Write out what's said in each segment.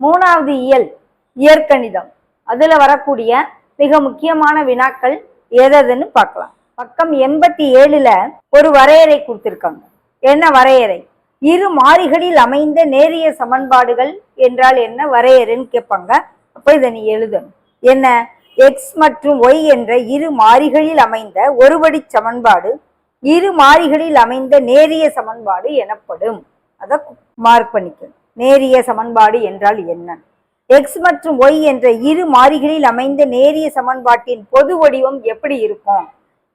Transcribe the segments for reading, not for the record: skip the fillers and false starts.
மூணாவது இயல் இயற்கணிதம். அதுல வரக்கூடிய மிக முக்கியமான வினாக்கள் எதுன்னு பார்க்கலாம். பக்கம் 87ல ஒரு வரையறை கொடுத்திருக்காங்க. என்ன வரையறை? இரு மாறிகளில் அமைந்த நேரிய சமன்பாடுகள் என்றால் என்ன வரையறைன்னு கேட்பாங்க. அப்ப இதை நீ எழுதணும். என்ன? எக்ஸ் மற்றும் ஒய் என்ற இரு மாறிகளில் அமைந்த ஒருபடி சமன்பாடு இரு மாறிகளில் அமைந்த நேரிய சமன்பாடு எனப்படும். அதை மார்க் பண்ணிக்கணும். நேரிய சமன்பாடு என்றால் என்ன? எக்ஸ் மற்றும் ஒய் என்ற இரு மாறிகளில் அமைந்த நேரிய சமன்பாட்டின் பொது வடிவம் எப்படி இருக்கும்?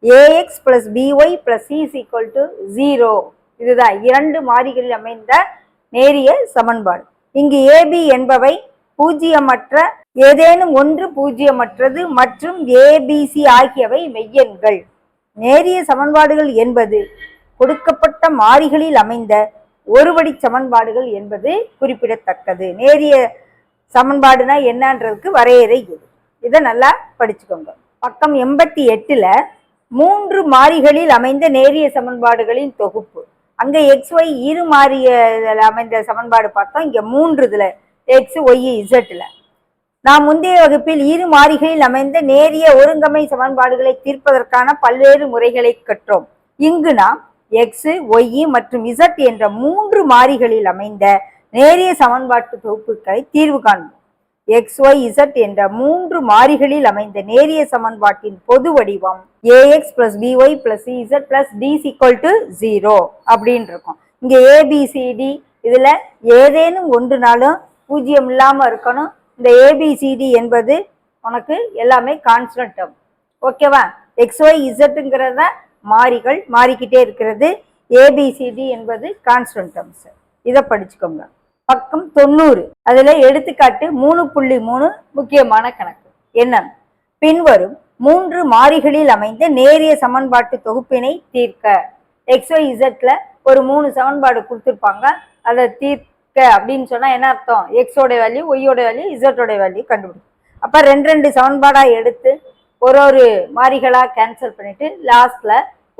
ax plus by plus c is equal to 0. இதுதான் இரண்டு மாறிகளில் அமைந்த நேரிய சமன்பாடு. இங்கு ab என்பவை பூஜ்ஜியமற்ற ஏதேனும் ஒன்று பூஜ்ஜியமற்றது மற்றும் abc ஆகியவை மெய்யெண்கள். நேரிய சமன்பாடுகள் என்பது கொடுக்கப்பட்ட மாறிகளில் அமைந்த ஒருபடி சமன்பாடுகள் என்பது குறிப்பிடத்தக்கது. நேரிய சமன்பாடுனா என்னன்றதுக்கு வரையறை இது. இதை நல்லா படிச்சுக்கோங்க. பக்கம் 88ல மூன்று மாறிகளில் அமைந்த நேரிய சமன்பாடுகளின் தொகுப்பு. அங்க எக்ஸ் ஒய் இரு மாறியில் அமைந்த சமன்பாடு பார்த்தோம். இங்க மூன்று இதுல எக்ஸ் ஒய் இசட்ல. நாம் முந்தைய வகுப்பில் இரு மாறிகளில் அமைந்த நேரிய ஒருங்கமை சமன்பாடுகளை தீர்ப்பதற்கான பல்வேறு முறைகளை கற்றோம். இங்கு நாம் எக்ஸ் ஒய் மற்றும் இசட் என்ற மூன்று மாறிகளில் அமைந்த நேரிய சமன்பாட்டு தொகுப்புகளை தீர்வு காண்போம். எக்ஸ் ஒய் இசட் என்ற மூன்று மாறிகளில் அமைந்த நேரிய சமன்பாட்டின் பொது வடிவம் ax plus by plus cz plus d is equal to 0 அப்படின்னு இருக்கும். இங்க abcd இதுல ஏதேனும் ஒன்றுனாலும் பூஜ்ஜியம் இல்லாம இருக்கணும். இந்த abcd என்பது உனக்கு எல்லாமே கான்ஸ்டன்ட் டேர்ம். ஓகேவா? எக்ஸ் ஒய் இசட்ங்கிறத மாறிகள் மாறிக்கிட்டே இருக்கிறது. abcd என்பது கான்ஸ்டன்ட் டேர்ம்ஸ். இதை படிச்சுக்கோங்க. பக்கம் 90 அதுல எடுத்துக்காட்டு 3.3 முக்கியமான கணக்கு. என்ன? பின்வரும் மூன்று மாறிகளில் அமைந்த நேரிய சமன்பாட்டு தொகுப்பினை தீர்க்க. எக்ஸ் ஒய் இசட்ல ஒரு 3 சமன்பாடு கொடுத்துருப்பாங்க. அதை தீர்க்க அப்படின்னு சொன்னா என்ன அர்த்தம்? எக்ஸோட வேல்யூ ஒய்யோட வேல்யூ இசட்டோட வேல்யூ கண்டுபிடிக்கும். அப்ப ரெண்டு சமன்பாடா எடுத்து ஒரு மாறிகளா கேன்சல் பண்ணிட்டு லாஸ்ட்ல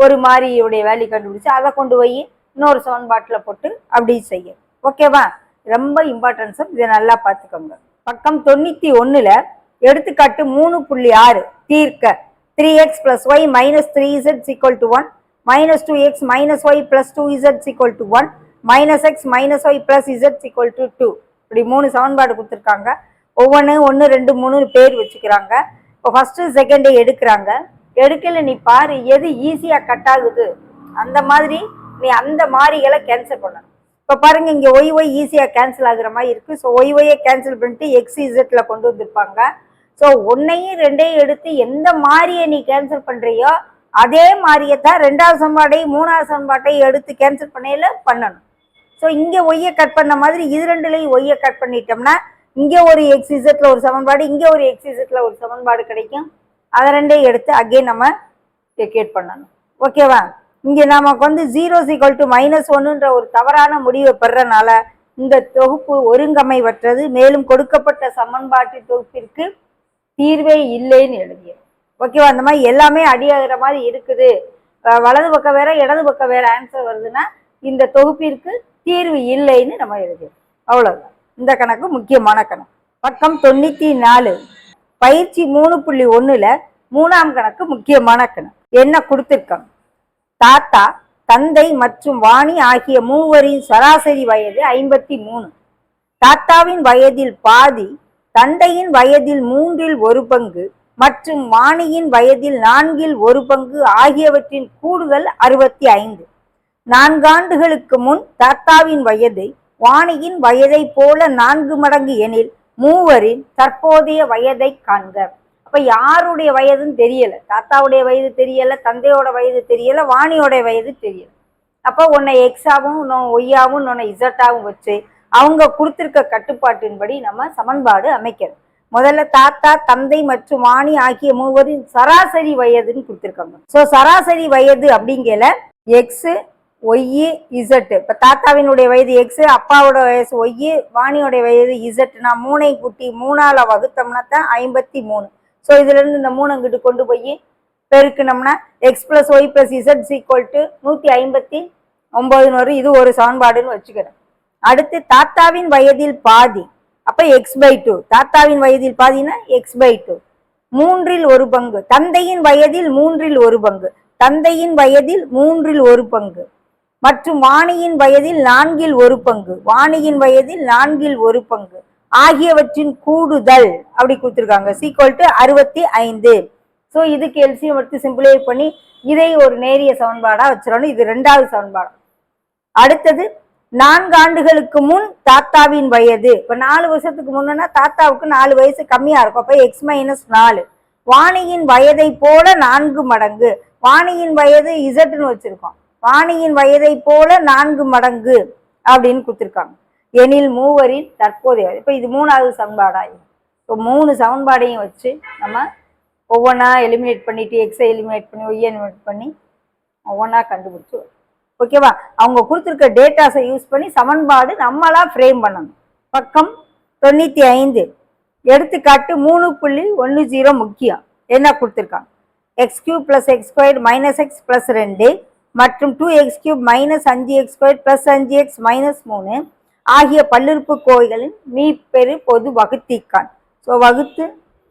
ஒரு மாறியுடைய வேல்யூ கண்டுபிடிச்சு அதை கொண்டு போய் இன்னொரு சமன்பாட்டுல போட்டு அப்படி செய்யும். ஓகேவா? ரொம்ப இம்பார்ட்டன்ஸ். இதை நல்லா பார்த்துக்கோங்க. பக்கம் 91ல எடுத்துக்காட்டு 3.6 தீர்க்க. 3x plus y minus 3z is equal to 1 minus 2x minus y plus 2z is equal to 1 minus x minus y plus z is equal to 2. இப்படி 3 சமன்பாடு கொடுத்துருக்காங்க. ஒவ்வொன்று 1 2 3 பேர் வச்சுக்கிறாங்க. இப்போ ஃபர்ஸ்ட் செகண்ட் எடுக்கிறாங்க. எடுக்கல நீ பாரு எது ஈஸியா கட் ஆகுது அந்த மாதிரி நீ அந்த மாறிகளை கேன்சல் பண்ணணும். இப்போ பாருங்க இங்க ஒய் ஒய் ஈஸியா கேன்சல் ஆகுற மாதிரி இருக்கு. ஸோ ஒய் ஒய்யை கேன்சல் பண்ணிட்டு எக்ஸ் இசட்ல கொண்டு வந்திருப்பாங்க. ஸோ ஒன்னையும் ரெண்டையும் எடுத்து எந்த மாறியை நீ கேன்சல் பண்றியோ அதே மாறியை தான் ரெண்டாவது சமன்பாட்டையும் மூணாவது சமன்பாட்டையும் எடுத்து கேன்சல் பண்ணையில பண்ணணும். ஸோ இங்க ஒய்யை கட் பண்ண மாதிரி இது ரெண்டுலையும் ஒய்யை கட் பண்ணிட்டோம்னா இங்க ஒரு எக்ஸ் இசட்ல ஒரு சமன்பாடு இங்க ஒரு எக்ஸ் இசட்ல ஒரு சமன்பாடு கிடைக்கும். அதை ரெண்டையும் எடுத்து அகைன் நம்ம டெக்கேட் பண்ணணும். ஓகேவா? இங்க நமக்கு வந்து 0 = -1ன்ற ஒரு தவறான முடிவை பெறனால இந்த தொகுப்பு ஒருங்கமைவற்றது. மேலும் கொடுக்கப்பட்ட சமன்பாட்டு தொகுப்பிற்கு தீர்வே இல்லைன்னு எழுதிய. ஓகேவா? அந்த மாதிரி எல்லாமே அடியாகிற மாதிரி இருக்குது. வலது பக்கம் வேற இடது பக்கம் வேற ஆன்சர் வருதுன்னா இந்த தொகுப்பிற்கு தீர்வு இல்லைன்னு நம்ம எழுதியோம். அவ்வளவுதான். இந்த கணக்கு முக்கியமான கணக்கு. பக்கம் 94 பயிற்சி 3.1ல 3ஆம் கணக்கு முக்கியமான கணக்கு. என்ன கொடுத்திருக்காங்க? தாத்தா தந்தை மற்றும் வாணி ஆகிய மூவரின் சராசரி வயது 53. தாத்தாவின் வயதில் பாதி, தந்தையின் வயதில் 1/3 மற்றும் வாணியின் வயதில் 4/1 ஆகியவற்றின் கூடுதல் 65. 4 ஆண்டுகளுக்கு முன் தாத்தாவின் வயது வாணியின் வயதை போல 4 மடங்கு எனில் மூவரின் தற்போதைய வயதை காண்க. அப்ப யாருடைய வயதுன்னு தெரியல. தாத்தாவுடைய வயது தெரியல, தந்தையோட வயது தெரியல, வாணியோட வயது தெரியல. அப்போ உன்னை எக்ஸாவும் இன்னொன்று ஒய்யாவும் இன்னொன்று இசட்டாவும் வச்சு அவங்க கொடுத்துருக்க கட்டுப்பாட்டின்படி நம்ம சமன்பாடு அமைக்கிறோம். முதல்ல தாத்தா தந்தை மற்றும் வாணி ஆகிய மூவரின் சராசரி வயதுன்னு கொடுத்துருக்காங்க. ஸோ சராசரி வயது அப்படிங்கல எக்ஸ் ஒய் இசட்டு. இப்போ தாத்தாவினுடைய வயது எக்ஸ், அப்பாவோட வயசு ஒய், வாணியோட வயது இசட். நான் 3ஐ கூட்டி 3ஆல வகுத்தோம்னா தான் 53. ஸோ இதுல இருந்து இந்த 3 அங்கிட்டு கொண்டு போய் பெருக்கணும்னா x plus y plus z = 159 வரும். இது ஒரு சமன்பாடுன்னு வச்சுக்கிறேன். அடுத்து தாத்தாவின் வயதில் பாதி, அப்ப x/2. தாத்தாவின் வயதில் பாதினா x/2. 1/3. தந்தையின் வயதில் 1/3. தந்தையின் வயதில் 1/3. மற்றும் வாணியின் வயதில் 4/1. வாணியின் வயதில் 4/1 ஆகியவற்றின் கூடுதல் அப்படி கொடுத்துருக்காங்க. = 65. ஸோ இதுக்கு எல்சிஎம் எடுத்து சிம்பிளை பண்ணி இதை ஒரு நேரிய சமன்பாடா வச்சிடணும். இது 2வது சமன்பாடு. அடுத்தது 4 ஆண்டுகளுக்கு முன் தாத்தாவின் வயது. இப்ப 4 வருஷத்துக்கு முன்னா தாத்தாவுக்கு 4 வயசு கம்மியா இருக்கும். அப்ப x-4. வாணியின் வயதை போல 4 மடங்கு. வாணியின் வயது இசட்னு வச்சிருக்கோம். வாணியின் வயதை போல 4 மடங்கு அப்படின்னு கொடுத்துருக்காங்க. எனில் மூவரின் தற்போதைய, இப்ப இது 3வது சமன்பாடாகும். இப்போ 3 சமன்பாடையும் வச்சு நம்ம ஒவ்வொன்றா எலிமினேட் பண்ணிட்டு எக்ஸை எலிமினேட் பண்ணி ஒய்யை எலிமினேட் பண்ணி ஒவ்வொன்றா கண்டுபிடிச்சு, ஓகேவா? அவங்க கொடுத்துருக்க டேட்டாஸை யூஸ் பண்ணி சமன்பாடு நம்மளா ஃப்ரேம் பண்ணணும். பக்கம் 95. எடுத்துக்காட்டு 3.10 முக்கியம். என்ன கொடுத்துருக்காங்க? x³ + x² - x + 2 மற்றும் 2x³ - 5x² + 5x - 3 ஆகிய பல்லுறுப்புக்கோவைகளின் மீப்பெரு பொது வகுத்திக்கான். ஸோ வகுத்து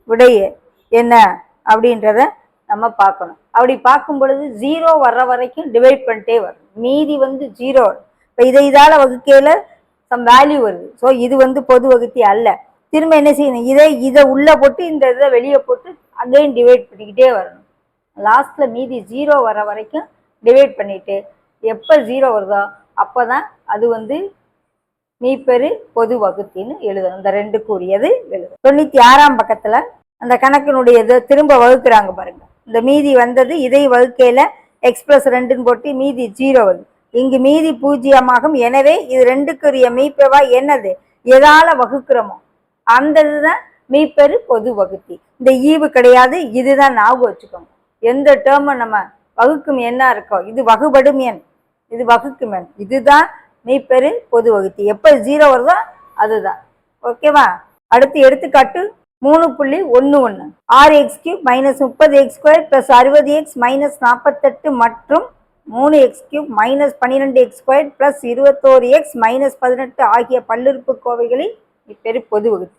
விடைய என்ன அப்படின்றத நம்ம பார்க்கணும். அப்படி பார்க்கும் பொழுது 0 வர்ற வரைக்கும் டிவைட் பண்ணிட்டே வரும். மீதி 0. இப்போ இதால வகுக்கையில் சம் வேல்யூ வருது. ஸோ இது பொது வகுத்தி அல்ல. திரும்ப என்ன செய்யணும்? இதை உள்ள போட்டு இந்த இதை வெளியே போட்டு அகைன் டிவைட் பண்ணிக்கிட்டே வரணும். லாஸ்ட்ல மீதி 0 வர வரைக்கும் டிவைட் பண்ணிட்டு எப்போ 0 வருதோ அப்போதான் அது மீப்பெரு பொது வகுத்தின்னு எழுதணும். இந்த 2க்கு உரியது எழுதணும். 96ஆம் பக்கத்துல அந்த கணக்கினுடைய திரும்ப வகுக்கிறாங்க பாருங்க. இந்த மீதி வந்தது இதை வகுக்கையில x + 2ன்னு போட்டு மீதி 0 வருது. இங்கு மீதி 0 ஆகும். எனவே இது 2க்கு உரிய மீப்பெருவா என்னது? எதால வகுக்கிறோமோ அந்த இதுதான் மீப்பெரு பொது வகுத்தி. இந்த ஈவு கிடையாது. இதுதான் ஞாபகம் வச்சுக்கோங்க. எந்த டேர்மை நம்ம வகுக்கும் எண்ணா இருக்கோ இது வகுபடும் எண், இது வகுக்கும் எண், இதுதான் மீப்பெரு பொது வகுத்தி. எப்போ 0 வருதோ அதுதான். ஓகேவா? அடுத்து எடுத்துக்காட்டு 3.11. 6x³ - 30x² + 60x - 48 மற்றும் 3x³ - 12x² + 21x - 18 ஆகிய பல்லுறுப்புக்கோவைகளில் மீப்பெரு பொது வகுத்தி.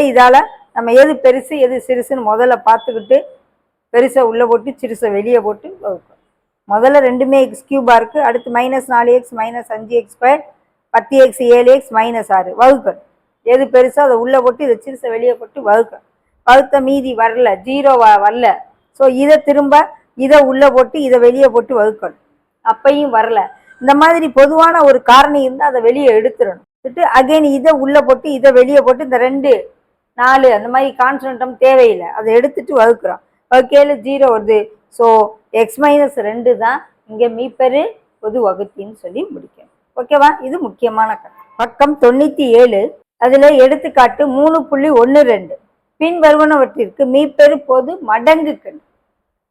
இதால நம்ம எது பெருசு எது சிறுசுன்னு முதல்ல பார்த்துக்கிட்டு பெருசை உள்ள போட்டு சிறுசை வெளியே போட்டு வகுக்கும். முதல்ல 2மே x³ இருக்கு. அடுத்து -4x - 5x² 10x 7x - 6 வகுக்கணும். எது பெருசோ அதை உள்ள போட்டு இதை சிறுசை வெளியே போட்டு வகுக்கணும். வகுத்த மீதி வரல, 0 வரல. ஸோ இதை திரும்ப இதை உள்ள போட்டு இதை வெளியே போட்டு வகுக்கணும். அப்பையும் வரல. இந்த மாதிரி பொதுவான ஒரு காரணி இருந்தால் அதை வெளியே எடுத்துடணும். அகைன் இதை உள்ள போட்டு இதை வெளியே போட்டு இந்த 2 4 அந்த மாதிரி கான்ஸ்டன்டம் தேவையில்லை. அதை எடுத்துட்டு வகுக்கிறோம். வகுக்கையில் 0 வருது. ஸோ x-2 தான் இங்கே மீப்பெரு பொது வகுத்தின்னு சொல்லி முடிக்கணும். ஓகேவா? இது முக்கியமான கணக்கு. பக்கம் 97. அதுல எடுத்துக்காட்டு 3.12. பின் வருவனவற்றிற்கு மீப்பெரு பொது மடங்கு கண்.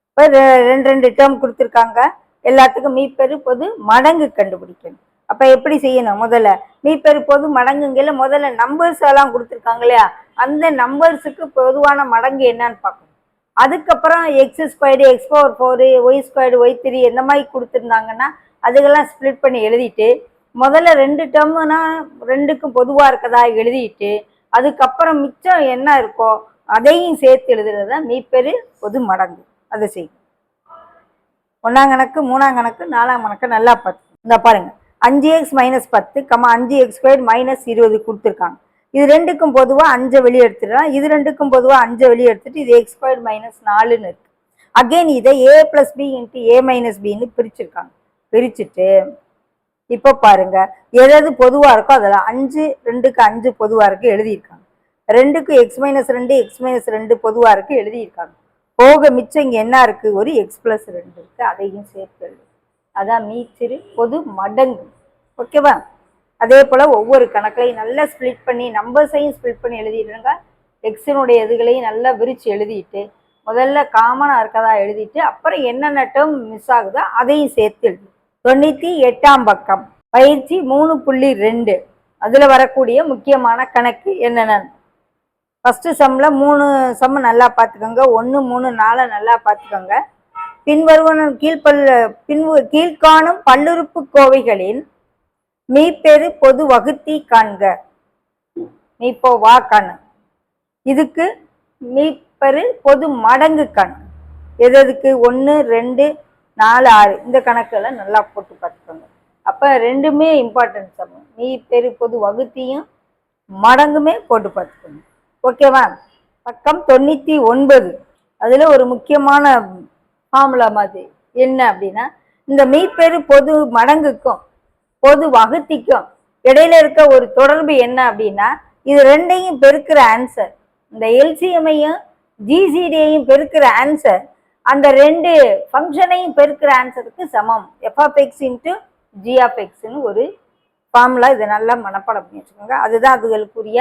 இப்போ 2 டேர்ம் கொடுத்துருக்காங்க. எல்லாத்துக்கும் மீப்பெரு பொது மடங்கு கண்டுபிடிக்கணும். அப்ப எப்படி செய்யணும்? முதல்ல மீப்பெரு பொது மடங்குங்கள முதல்ல நம்பர்ஸ் எல்லாம் கொடுத்துருக்காங்க இல்லையா, அந்த நம்பர்ஸுக்கு பொதுவான மடங்கு என்னன்னு பார்க்கணும். அதுக்கப்புறம் x² x⁴ y² y3 இந்த மாதிரி கொடுத்துருந்தாங்கன்னா அதுக்கெல்லாம் ஸ்ப்ளிட் பண்ணி எழுதிட்டு முதல்ல 2 டேர்ம்னா 2க்கும் பொதுவாக இருக்கதா எழுதிட்டு அதுக்கப்புறம் மிச்சம் என்ன இருக்கோ அதையும் சேர்த்து எழுதுறத மீப்பெரு பொது மடங்கு. அதை செய்யும். 1ஆம் கணக்கு 3ஆம் கணக்கு 4ஆம் கணக்கு நல்லா பார்த்து இந்த பாருங்க. 5x - 10, 5x² - 20 கொடுத்துருக்காங்க. இது 2க்கும் பொதுவாக 5 வெளியே எடுத்துடலாம். இது 2க்கும் பொதுவாக 5 வெளியே எடுத்துட்டு இது x² - 4ன்னு இருக்கு. அகெயின் இதை a + b × a - bன்னு பிரிச்சிருக்காங்க. பிரிச்சுட்டு இப்போ பாருங்க எதாவது பொதுவா இருக்கோ அதெல்லாம் 5 2க்கு 5 பொதுவா இருக்கு எழுதியிருக்காங்க. 2க்கு x - 2 x - 2 பொதுவா இருக்கு எழுதியிருக்காங்க. போக மிச்சம் இங்க என்ன இருக்கு? ஒரு x + 2 இருக்கு. அதையும் சேர்த்து எழுது. அதான் மீச்சிறு பொது மடங்கு. ஓகேவா? அதே போல ஒவ்வொரு கணக்கையும் நல்லா ஸ்ப்ளிட் பண்ணி நம்பர்ஸையும் ஸ்ப்ளிட் பண்ணி எழுதிடுங்க. எக்ஸினுடைய இதுகளையும் நல்லா விரிச்சு எழுதிட்டு முதல்ல காமனா இருக்கதா எழுதிட்டு அப்புறம் என்னென்ன டேர்ம் மிஸ் ஆகுதோ அதையும் சேர்த்து எழுதி. 98ஆம் பக்கம் பயிற்சி 3.2. அதுல வரக்கூடிய முக்கியமான கணக்கு என்னென்ன? ஃபர்ஸ்ட் சம்ல 3 சம் நல்லா பார்த்துக்கோங்க. 1 3 4 நல்லா பார்த்துக்கோங்க. பின்வருவன கீழ்காணும் பல்லுறுப்புக்கோவைகளின் மீப்பெரு பொது வகுத்தி காண்க. மீப்போ வா காணு. இதுக்கு மீப்பெரு பொது மடங்கு காணு. எதுக்கு 1 2 4 6 இந்த கணக்கெல்லாம் நல்லா போட்டு பார்த்துக்கோங்க. அப்ப ரெண்டுமே இம்பார்ட்டன்ட் சமம். மீப்பெரு பொது வகுத்தியும் மடங்குமே போட்டு பார்த்துக்கோங்க. ஓகேவா? பக்கம் 99. அதுல ஒரு முக்கியமான ஃபார்முலா மாதிரி என்ன அப்படின்னா, இந்த மீப்பெரு பொது மடங்குக்கும் பொது வகுத்திக்கும் இடையில இருக்க ஒரு தொடர்பு என்ன அப்படின்னா, இது ரெண்டையும் பெருக்கிற ஆன்சர், இந்த எல்சிஎம்ஐயும் ஜிசிடியையும் பெருக்கிற ஆன்சர் அந்த ரெண்டு ஃபங்க்ஷனையும் பெருக்கிற ஆன்சருக்கு சமம். எஃப்ஆஃப்எக்ஸ் இன்ட்டு ஜிஆஃப்எக்ஸ்னு ஒரு ஃபார்முலா. இதை நல்லா மனப்பாடம் பண்ணி வச்சுக்கோங்க. அதுதான் அதுகளுக்குரிய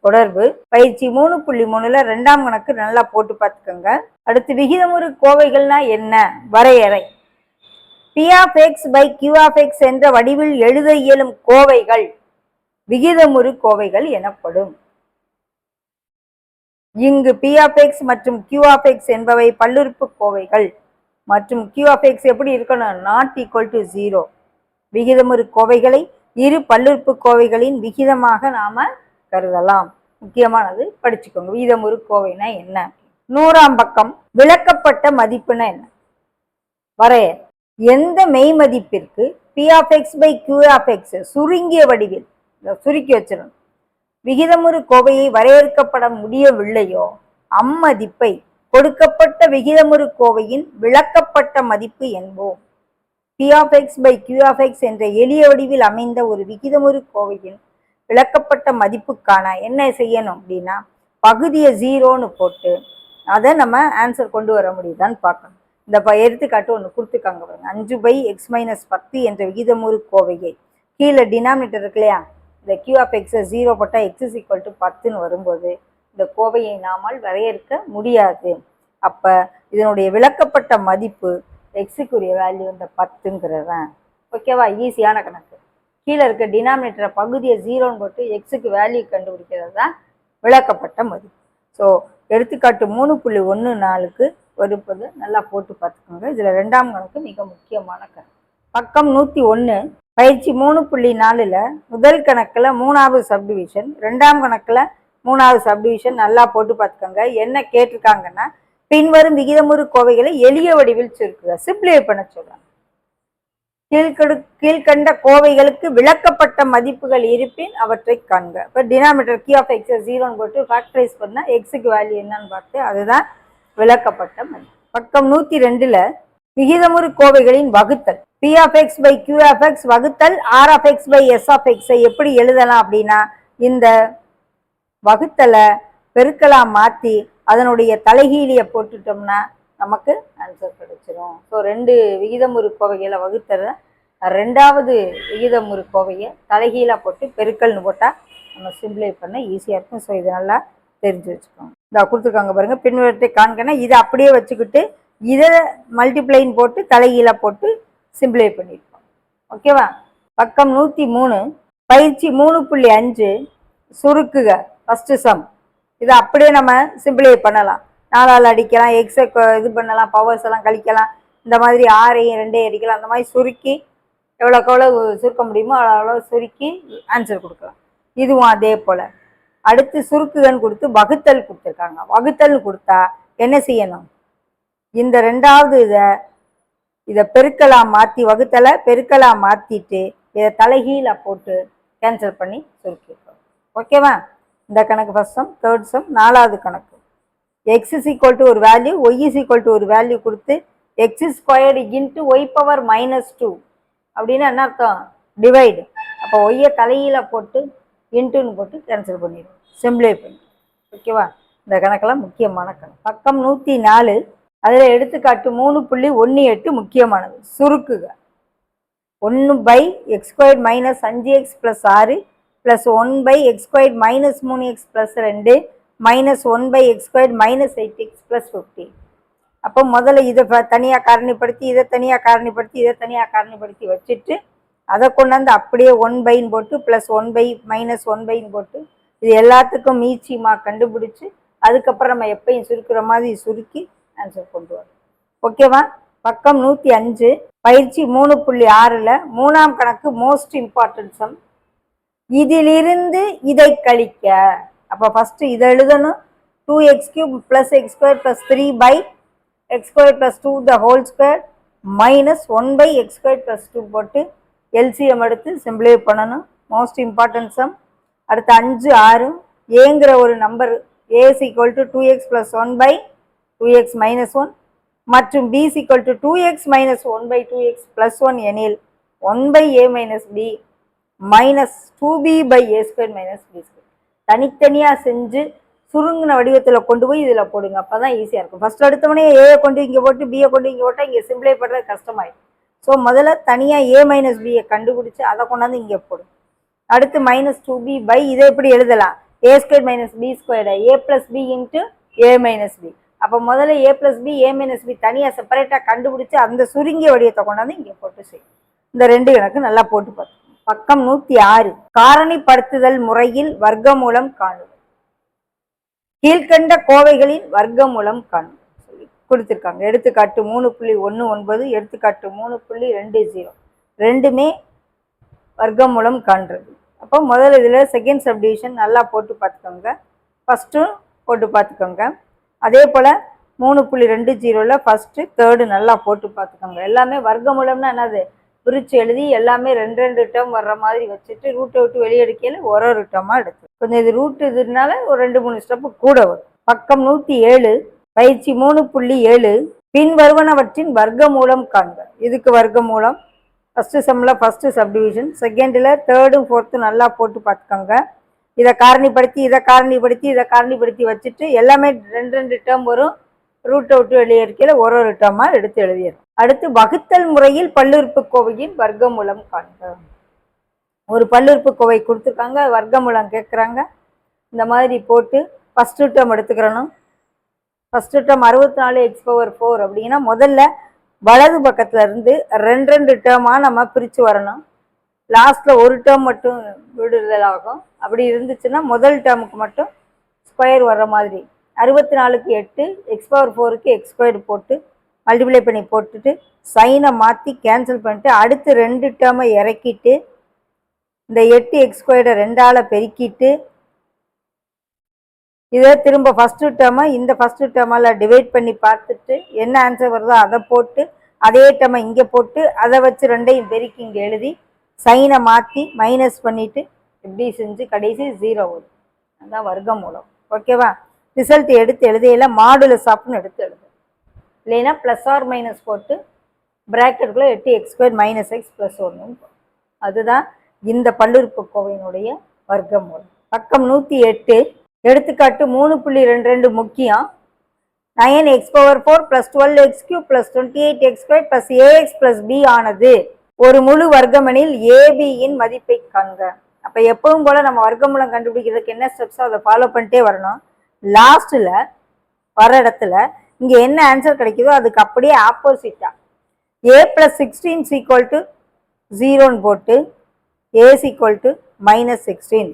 தொடர்பு. பயிற்சி 3.3ல 2ஆம் கணக்கு நல்லா போட்டு பார்த்துக்கோங்க. அடுத்து விகிதமுறு கோவைகள்னா என்ன? வரையறை. P(x/Q) என்ற வடிவில் எழுத இயலும் கோவைகள் விகிதமுறு கோவைகள் எனப்படும். இங்கு P(x) மற்றும் Q(x) என்பவை பல்லுறுப்பு கோவைகள் மற்றும் Q(x) எப்படி இருக்கணும்? ≠0. விகிதமுறு கோவைகளை இரு பல்லுறுப்பு கோவைகளின் விகிதமாக நாம கருதலாம். முக்கியமானது படிச்சுக்கோங்க. விகிதமுறு கோவைனா என்ன? 100ஆம் பக்கம். விளக்கப்பட்ட மதிப்புனா என்ன? வரையறை. எந்த மெய் மதிப்பிற்கு P(x/Q) சுருங்கிய வடிவில் சுருக்கி வச்சிடணும் விகிதமுறு கோவையை வரையறுக்கப்பட முடியவில்லையோ அம்மதிப்பை கொடுக்கப்பட்ட விகிதமுறு கோவையின் விளக்கப்பட்ட மதிப்பு என்போம். P(x/Q) என்ற எளிய வடிவில் அமைந்த ஒரு விகிதமுறு கோவையின் விளக்கப்பட்ட மதிப்புக்கான என்ன செய்யணும் அப்படின்னா, பகுதியை 0ன்னு போட்டு அதை நம்ம ஆன்சர் கொண்டு வர முடியுதான்னு பார்க்கணும். இந்த எடுத்துக்காட்டு ஒன்று கொடுத்துருக்காங்க பாருங்க. 5/x-10 என்ற விகிதமுறு கோவையை கீழே டினாமினேட்டர் இருக்கு இல்லையா, இந்த Q(x) 0 போட்டால் x = 10ன்னு வரும்போது இந்த கோவையை நாமால் வரையறுக்க முடியாது. அப்ப இதனுடைய விளக்கப்பட்ட மதிப்பு எக்ஸுக்குரிய வேல்யூ இந்த 10ங்கிறது தான். ஓகேவா? ஈஸியான கணக்கு. கீழே இருக்க டினாமினேட்டரை பகுதியை 0ன்னு போட்டு எக்ஸுக்கு வேல்யூ கண்டுபிடிக்கிறது தான் விளக்கப்பட்ட மதிப்பு. ஸோ எடுத்துக்காட்டு 3.14க்கு வருப்பது நல்லா போட்டு பார்த்துக்கோங்க. இதுல 2ஆம் கணக்கு மிக முக்கியமான கணக்கு. பக்கம் 101. பயிற்சி 3.4ல முதல் கணக்குல 3வது சப்டிவிஷன், 2ஆம் கணக்குல 3வது சப்டிவிஷன் நல்லா போட்டு பார்த்துக்கோங்க. என்ன கேட்டிருக்காங்கன்னா, பின்வரும் விகிதமுறு கோவைகளை எளிய வடிவில் சுருக்குக, சிம்பிளை பண்ண சொல்றாங்க. கீழ்கண்ட கோவைகளுக்கு விளக்கப்பட்ட மதிப்புகள் இருப்பின் அவற்றை காண்க. இப்போ டினாமினேட்டர் Q(x) 0ன்னு போட்டு ஃபேக்டரைஸ் பண்ணா எக்ஸுக்கு வேல்யூ என்னன்னு பார்த்து அதுதான் விளக்கப்பட்ட மதிப்பு. பக்கம் 102ல விகிதமுறு கோவைகளின் வகுத்தல். P(x/Q) வகுத்தல் R(x/S) எப்படி எழுதலாம் அப்படின்னா, இந்த வகுத்தலை பெருக்கலா மாற்றி அதனுடைய தலைகீழியை போட்டுட்டோம்னா நமக்கு ஆன்சர் கிடைச்சிரும். ஸோ 2 விகிதமுறு கோவைகளை வகுத்தல 2வது விகிதமுறு கோவையை தலைகீழா போட்டு பெருக்கல்னு போட்டால் நம்ம சிம்பிளை பண்ண ஈஸியாக இருக்கும். ஸோ இது நல்லா தெரிஞ்சு வச்சுக்கோங்க. இதை கொடுத்துருக்காங்க பாருங்க. பின்வரத்தை காண்கன்னா இதை அப்படியே வச்சுக்கிட்டு இதை மல்டிப்ளைன் போட்டு தலைகீழா போட்டு சிம்பிளை பண்ணியிருக்கோம். ஓகேவா? பக்கம் 103. பயிற்சி 3.5 சுருக்குக. First sum. இதை அப்படியே நம்ம சிம்பிளை பண்ணலாம். 4ஆல் அடிக்கலாம், எக்ஸை இது பண்ணலாம், பவர்ஸ் எல்லாம் கழிக்கலாம், இந்த மாதிரி 6ஐயும் 2ஐயும் அடிக்கலாம். அந்த மாதிரி சுருக்கி எவ்வளோக்கு எவ்வளோ சுருக்க முடியுமோ அவ்வளோ சுருக்கி ஆன்சர் கொடுக்கலாம். இதுவும் அதே போல். அடுத்து சுருக்குகன்னு கொடுத்து வகுத்தல் கொடுத்துருக்காங்க. வகுத்தல் கொடுத்தா என்ன செய்யணும்? இந்த 2வது இதை பெருக்கலாம் மாற்றி, வகுத்தலை பெருக்கலாம் மாற்றிட்டு இதை தலைகீழா போட்டு கேன்சல் பண்ணி சுருக்கிருக்கோம். ஓகேவா? இந்த கணக்கு ஃபர்ஸ்ட் சம். தேர்ட் சம் 4வது கணக்கு. x = ஒரு வேல்யூ, y = ஒரு வேல்யூ கொடுத்து x² × y⁻−2 அப்படின்னு என்ன அர்த்தம்? டிவைடு. அப்போ ஒய்யை தலையில போட்டு இன்ட்டுன்னு போட்டு கேன்சல் பண்ணிடுவோம், சிம்பிளை பண்ணி. ஓகேவா? இந்த கணக்கெல்லாம் முக்கியமான கணக்கு. பக்கம் 104. அதில் எடுத்துக்காட்டு 3.18 முக்கியமானது. சுருக்குக. 1/x² - 5x + 6 + 1/x² - 3x + 2 -1/x² - 8x + 15. அப்போ முதல்ல இதை தனியாக காரணிப்படுத்தி இதை தனியாக காரணிப்படுத்தி இதை தனியாக காரணிப்படுத்தி வச்சுட்டு அதை கொண்டாந்து அப்படியே 1/ன்னு போட்டு +1/, -1/ன்னு போட்டு இது எல்லாத்துக்கும் மீச்சியமாக கண்டுபிடிச்சு அதுக்கப்புறம் நம்ம எப்பயும் சுருக்கிற மாதிரி சுருக்கி ஆன்சர் கொண்டு வரோம். ஓகேவா? பக்கம் 105 பயிற்சி 3.6ல 3ஆம் கணக்கு மோஸ்ட் இம்பார்ட்டன்ட் சம். இதிலிருந்து இதை கழிக்க. அப்ப ஃபர்ஸ்ட் இதை எழுதணும். 2x³ + x² + 3/x² + 2 the whole square minus 1/x² + 2 போட்டு எல்சிஎம் எடுத்து சிம்பிளை பண்ணணும். Most important sum. அடுத்து 5 6 ஏங்கிற ஒரு நம்பர் a = 2x + 1/2x - 1 மற்றும் b = 2x - 1/2x + 1 எனில் 1/a - b minus 2b/a² - b². தனித்தனியா செஞ்சு சுருங்கின வடிவத்தில் கொண்டு போய் இதில் போடுங்க. அப்பதான் ஈஸியாக இருக்கும். ஃபர்ஸ்ட் எடுத்தவொடனே ஏயை கொண்டு இங்கே போட்டு பியை கொண்டு இங்கே போட்டால் இங்கே சிம்பிளை பண்ணுறது கஷ்டமாயிடும். ஸோ முதல்ல தனியாக a - b கண்டுபிடிச்சு அதை கொண்டாந்து இங்கே போடும். அடுத்து -2b இதை எப்படி எழுதலாம்? a² - b² a + b × a - b. அப்போ முதல்ல a + b a - b தனியாக செப்பரேட்டாக கண்டுபிடிச்சு அந்த சுருங்கிய வடிவத்தை கொண்டாந்து இங்கே போட்டு செய்யும். இந்த 2 கணக்கு நல்லா போட்டு பார்த்தோம். பக்கம் 106 காரணிப்படுத்துதல் முறையில் வர்க்கமூலம் காணுதல். கீழ்கண்ட கோவைகளின் வர்க்கமூலம் காணுதல் சொல்லி கொடுத்துருக்காங்க. எடுத்துக்காட்டு 3.19 எடுத்துக்காட்டு 3.20 ரெண்டுமே வர்க்கமூலம் காண்றது. அப்போ முதல்ல இதில் செகண்ட் சப்டிவிஷன் நல்லா போட்டு பார்த்துக்கோங்க. ஃபஸ்ட்டும் போட்டு பார்த்துக்கோங்க. அதே போல் 3.20ல் ஃபஸ்ட்டு தேர்டு நல்லா போட்டு பார்த்துக்கோங்க. எல்லாமே வர்க்கமூலம்னா என்னது? பிரித்து எழுதி எல்லாமே 2 டேர்ம் வர்ற மாதிரி வச்சுட்டு ரூட்டை விட்டு வெளியெடுக்கையில் ஒரு டேர்மாக எடுத்து கொஞ்சம் இது ரூட் இதுனால ஒரு 2-3 ஸ்டெப்பு கூட வரும். பக்கம் 107 பயிற்சி 3.7 பின் வருவனவற்றின் வர்க்கமூலம் காண்க. இதுக்கு வர்க்கமூலம் ஃபஸ்ட்டு சம்மில் ஃபஸ்ட்டு சப்டிவிஷன், செகண்டில் தேர்டும் ஃபோர்த்தும் நல்லா போட்டு பார்த்துக்கோங்க. இதை காரணிப்படுத்தி இதை காரணிப்படுத்தி இதை காரணிப்படுத்தி வச்சுட்டு எல்லாமே 2 டேர்ம் வரும். ரூட்டை விட்டு வெளியே இருக்கையில் ஒரு டேர்மாக எடுத்து எழுதிடும். அடுத்து வகுத்தல் முறையில் பல்லுறுப்புக்கோவையின் வர்க்கமூலம் காண்க. ஒரு பல்லுறுப்புக்கோவை கொடுத்துருக்காங்க, வர்க்கமூலம் கேட்குறாங்க. இந்த மாதிரி போட்டு ஃபஸ்ட்டு டேர்ம் எடுத்துக்கிறணும். ஃபஸ்ட்டு டேர்ம் 64x⁴ அப்படின்னா முதல்ல வலது பக்கத்தில் இருந்து 2 டேர்மாக நம்ம பிரித்து வரணும். லாஸ்ட்டில் ஒரு டேர்ம் மட்டும் விடுதல் ஆகும். அப்படி இருந்துச்சுன்னா முதல் டேர்முக்கு மட்டும் ஸ்கொயர் வர்ற மாதிரி 64க்கு 8 x⁴ x² போட்டு மல்டிப்ளை பண்ணி போட்டுட்டு சைனை மாற்றி கேன்சல் பண்ணிட்டு அடுத்து 2 டேர்மை இறக்கிட்டு இந்த 8x² 2ஆல் பெருக்கிட்டு இதை திரும்ப ஃபஸ்ட்டு டேர்மை இந்த ஃபஸ்ட்டு டேர்மால் டிவைட் பண்ணி பார்த்துட்டு என்ன ஆன்சர் வருதோ அதை போட்டு அதே டேர்மை இங்கே போட்டு அதை வச்சு 2ஐயும் பெருக்கி இங்கே எழுதி சைனை மாற்றி மைனஸ் பண்ணிவிட்டு இப்படி செஞ்சு கடைசி 0 வரும். அதுதான் வர்க்கமூலம். ஓகேவா? ரிசல்ட் எடுத்து எழுதையில மாடுலஸ் ஆஃப்னு எடுத்து எழுது. இல்லைன்னா +or- போட்டு ப்ராக்கெட்டுக்குள்ளே 8x² - x + 1 அதுதான் இந்த பல்லுறுப்புக்கோவையினுடைய வர்க்கமூலம். பக்கம் 108 எடுத்துக்காட்டு 3.22 முக்கியம். 9x⁴ + 12x³ + 28x² + ax + b ஆனது ஒரு முழு வர்க்கமெனில் ஏபியின் மதிப்பை காண்க. அப்போ எப்பவும் போல் நம்ம வர்க்கமூலம் கண்டுபிடிக்கிறதுக்கு என்ன ஸ்டெப்ஸோ அதை ஃபாலோ பண்ணிட்டே வரணும். லாஸ்ட்டில் வர இடத்துல இங்கே என்ன ஆன்சர் கிடைக்குதோ அதுக்கு அப்படியே ஆப்போசிட்டாக a + 16 = 0ன்னு போட்டு a = -16.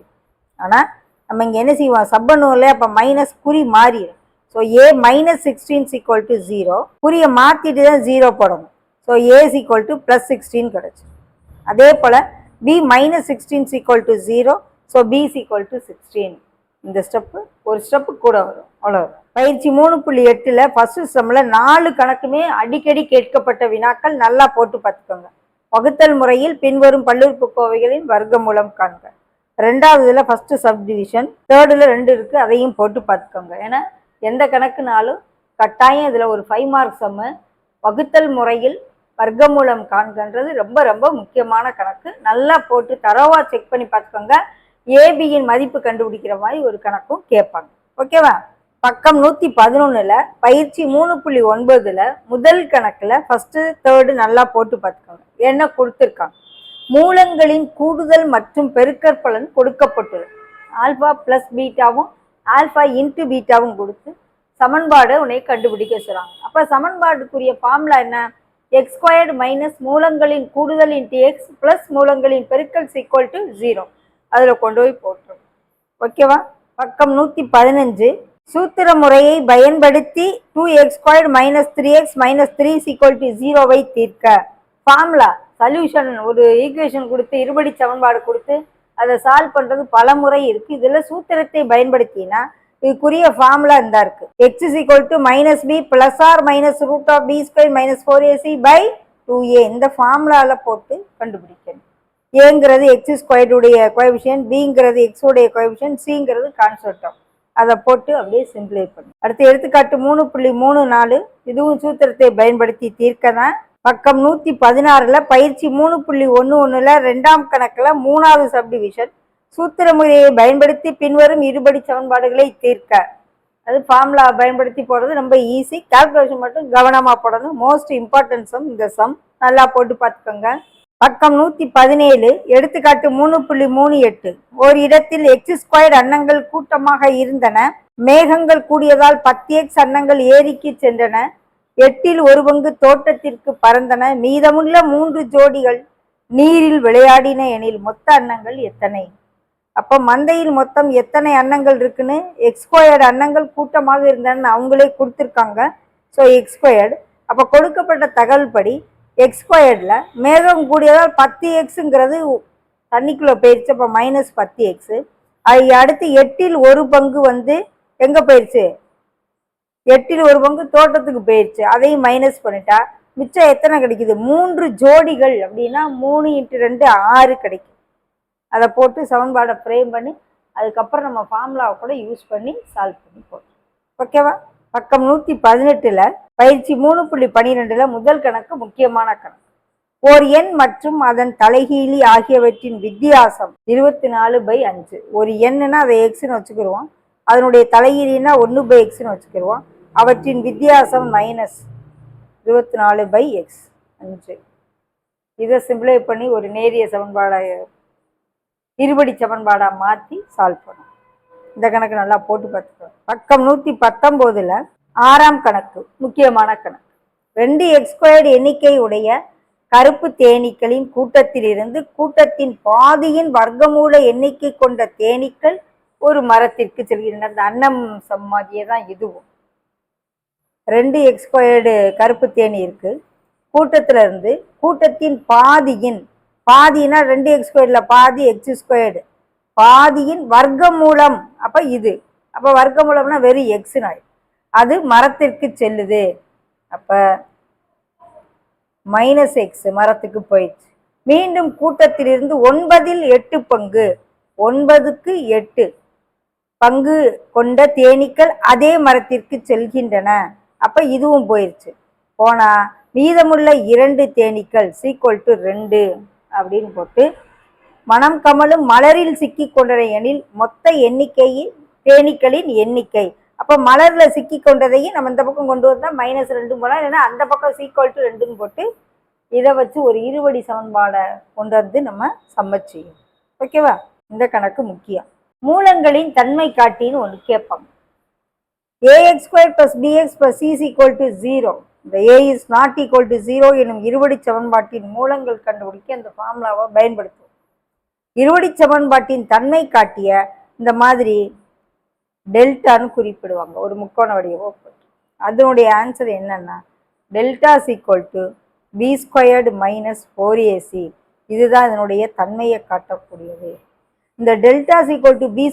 ஆனால் நம்ம இங்கே என்ன செய்வோம்? சப்பனூரில் அப்போ மைனஸ் குறி மாறிடும். ஸோ a - 16 = 0 குறியை மாற்றிட்டு தான் 0 போடணும். ஸோ a = +16 கிடச்சி. அதே போல் b - 16 = 0 ஸோ b = 16. இந்த ஸ்டெப்பு ஒரு ஸ்டெப்பு கூட வரும். அவ்வளோ. பயிற்சி 3.8ல் ஃபஸ்ட்டு சம்மில் 4 கணக்குமே அடிக்கடி கேட்கப்பட்ட வினாக்கள் நல்லா போட்டு பார்த்துக்கோங்க. வகுத்தல் முறையில் பின்வரும் பல்லுறுப்புக்கோவைகளின் வர்க்கமூலம் காண்க. 2வதுல ஃபஸ்ட்டு சப்டிவிஷன், தேர்டில் 2 இருக்குது, அதையும் போட்டு பார்த்துக்கோங்க. ஏன்னா எந்த கணக்குனாலும் கட்டாயம் இதில் ஒரு 5 மார்க் சம்மு வகுத்தல் முறையில் வர்க்கமூலம் காண்கன்றது ரொம்ப ரொம்ப முக்கியமான கணக்கு. நல்லா போட்டு தரோவாக செக் பண்ணி பார்த்துக்கோங்க. ஏபியின் மதிப்பு கண்டுபிடிக்கிற மாதிரி ஒரு கணக்கும் கேட்பாங்க. ஓகேவா? பக்கம் 111ல் பயிற்சி 3.9ல் முதல் கணக்கில் ஃபஸ்ட்டு தேர்டு நல்லா போட்டு பார்த்துக்கோங்க. என்ன கொடுத்துருக்காங்க? மூலங்களின் கூடுதல் மற்றும் பெருக்கற்பலன் கொடுக்கப்பட்டுள்ளது. ஆல்ஃபா + பீட்டாவும் ஆல்ஃபா × பீட்டாவும் கொடுத்து சமன்பாடு உன்னை கண்டுபிடிக்க சொல்கிறாங்க. அப்போ சமன்பாடுக்குரிய ஃபார்முலா என்ன? x² - மூலங்களின் கூடுதல் × x + மூலங்களின் பெருக்கல் = 0. அதில் கொண்டு போய் போட்டுரும். ஓகேவா? பக்கம் 115 சூத்திர முறையை பயன்படுத்தி 2x² - 3x - 3 = 0 தீர்க்க. ஃபார்முலா சொல்யூஷன் ஒரு ஈக்குவேஷன் கொடுத்து இருபடி சமன்பாடு கொடுத்து அதை சால்வ் பண்றது பல முறை இருக்கு. இதுல சூத்திரத்தை பயன்படுத்தினா இதுக்குரிய ஃபார்முலா இருந்தா இருக்கு. x = -b ± √b² - 4ac/2a. இந்த ஃபார்முலால போட்டு கண்டுபிடிக்கணும். ஏங்கிறது x² உடைய கோஎஃபிஷியன்ட், பிங்கிறது x உடைய கோஎஃபிஷியன்ட், சிங்கிறது கான்ஸ்டன்ட். அதை போட்டு அப்படியே சிம்பிளை பண்ணு. அடுத்து எடுத்துக்காட்டு 3.34. இதுவும் சூத்திரத்தை பயன்படுத்தி தீர்க்க தான். பக்கம் 116ல பயிற்சி 3.11ல 2ஆம் கணக்குல 3வது சப்டிவிஷன். சூத்திர முறையை பயன்படுத்தி பின்வரும் இருபடி சமன்பாடுகளை தீர்க்க. அது ஃபார்முலா பயன்படுத்தி போடுறது ரொம்ப ஈஸி. கால்குலேஷன் மட்டும் கவனமா போடணும். மோஸ்ட் இம்பார்ட்டன்ட் சம் இந்த சம். நல்லா போட்டு பார்த்துக்கோங்க. பக்கம் 117 எடுத்துக்காட்டு 3.38. ஒரு இடத்தில் x² அன்னங்கள் கூட்டமாக இருந்தன. மேகங்கள் கூடியதால் 10x அன்னங்கள் ஏரிக்கு சென்றன. 8ல் 1 பங்கு தோட்டத்திற்கு பறந்தன. மீதமுள்ள 3 ஜோடிகள் நீரில் விளையாடின எனில் மொத்த அன்னங்கள் எத்தனை? அப்ப மந்தையில் மொத்தம் எத்தனை அன்னங்கள் இருக்குன்னு x² அன்னங்கள் கூட்டமாக இருந்தன அவங்களே கொடுத்துருக்காங்க. So x². அப்ப கொடுக்கப்பட்ட தகவல் படி x²ல மேகம் கூடியதால் 10xங்கிறது தண்ணிக்குள்ள போயிடுச்சு. அப்ப -10x. அடுத்து 8ல் 1 பங்கு எங்க போயிடுச்சு? 8ல் 1 பங்கு தோட்டத்துக்கு போயிடுச்சு. அதையும் மைனஸ் பண்ணிட்டா மிச்சம் எத்தனை கிடைக்குது? 3 ஜோடிகள். அப்படின்னா 3 × 2 6 கிடைக்கும். அதை போட்டு சமன்பாடை ஃப்ரேம் பண்ணி அதுக்கப்புறம் நம்ம ஃபார்முலாவை கூட யூஸ் பண்ணி சால்வ் பண்ணி போட்டோம். ஓகேவா? பக்கம் 118ல பயிற்சி 3.12ல முதல் கணக்கு முக்கியமான கணக்கு. ஓர் எண் மற்றும் அதன் தலைகீழி ஆகியவற்றின் வித்தியாசம் 24/5. ஒரு எண்ணுன்னா அதை எக்ஸ்ன்னு வச்சுக்கிடுவோம். அதனுடைய தலைகீழினா 1/xன்னு வச்சுக்கிடுவோம். அவற்றின் வித்தியாசம் -24/x 5. இதை சிம்பிளை பண்ணி ஒரு நேரிய சமன்பாடா இருபடி சமன்பாடா மாற்றி சால்வ் பண்ணும். இந்த கணக்கு நல்லா போட்டு பார்த்துக்கோங்க. பக்கம் 119ல 6ஆம் கணக்கு முக்கியமான கணக்கு. 2x² எண்ணிக்கை உடைய கருப்பு தேனீக்களின் கூட்டத்திலிருந்து கூட்டத்தின் பாதியின் வர்க்கமூல எண்ணிக்கை கொண்ட தேனீக்கள் ஒரு மரத்திற்கு செல்கின்றன. அந்த அன்னம் சம்மாதியே தான் இதுவும். 2x² கருப்பு தேனி இருக்கு. கூட்டத்துல இருந்து கூட்டத்தின் பாதியின், பாதினா 2x² பாதி x², பாதியின் வர்க்கமூலம். அப்ப இது அப்ப வர்க்கமூலம்னா வெறும் எக்ஸ் நாய். அது மரத்திற்கு செல்லுது. அப்ப -x மரத்துக்கு போயிடுச்சு. மீண்டும் கூட்டத்திலிருந்து 9ல் 8 பங்கு, 9க்கு 8 பங்கு கொண்ட தேனீக்கள் அதே மரத்திற்கு செல்கின்றன. அப்ப இதுவும் போயிடுச்சு. போனா மீதமுள்ள 2 தேனீக்கள் = 2 அப்படின்னு போட்டு மனம் கமலும் மலரில் சிக்கி கொண்டன எனில் மொத்த எண்ணிக்கையில் தேனீக்களின் எண்ணிக்கை. அப்ப மலர்ல சிக்கி கொண்டதையும் நம்ம இந்த பக்கம் கொண்டு வந்தா -2 போலாம். இல்லைன்னா அந்த பக்கம் = 2ன்னு போட்டு இதை வச்சு ஒரு இருபடி சமன்பாடை கொண்டு வந்து நம்ம சம்மட் செய்யும். ஓகேவா? இந்த கணக்கு முக்கியம். மூலங்களின் தன்மை காட்டின்னு ஒன்று கேட்பாங்க. ax² + bx + c = 0. இந்த a is not equal to 0 எனும் இருபடி சமன்பாட்டின் மூலங்கள் கண்டுபிடிக்க அந்த ஃபார்முலாவை பயன்படுத்துவோம். இருபடி சமன்பாட்டின் தன்மை காட்டிய இந்த மாதிரி டெல்டான்னு குறிப்பிடுவாங்க. ஒரு முக்கோண வடிவம். அதனுடைய ஆன்சர் என்னன்னா டெல்டா = b² - 4ac. இதுதான் இதனுடைய தன்மையை காட்டக்கூடியது. இந்த டெல்டா = b²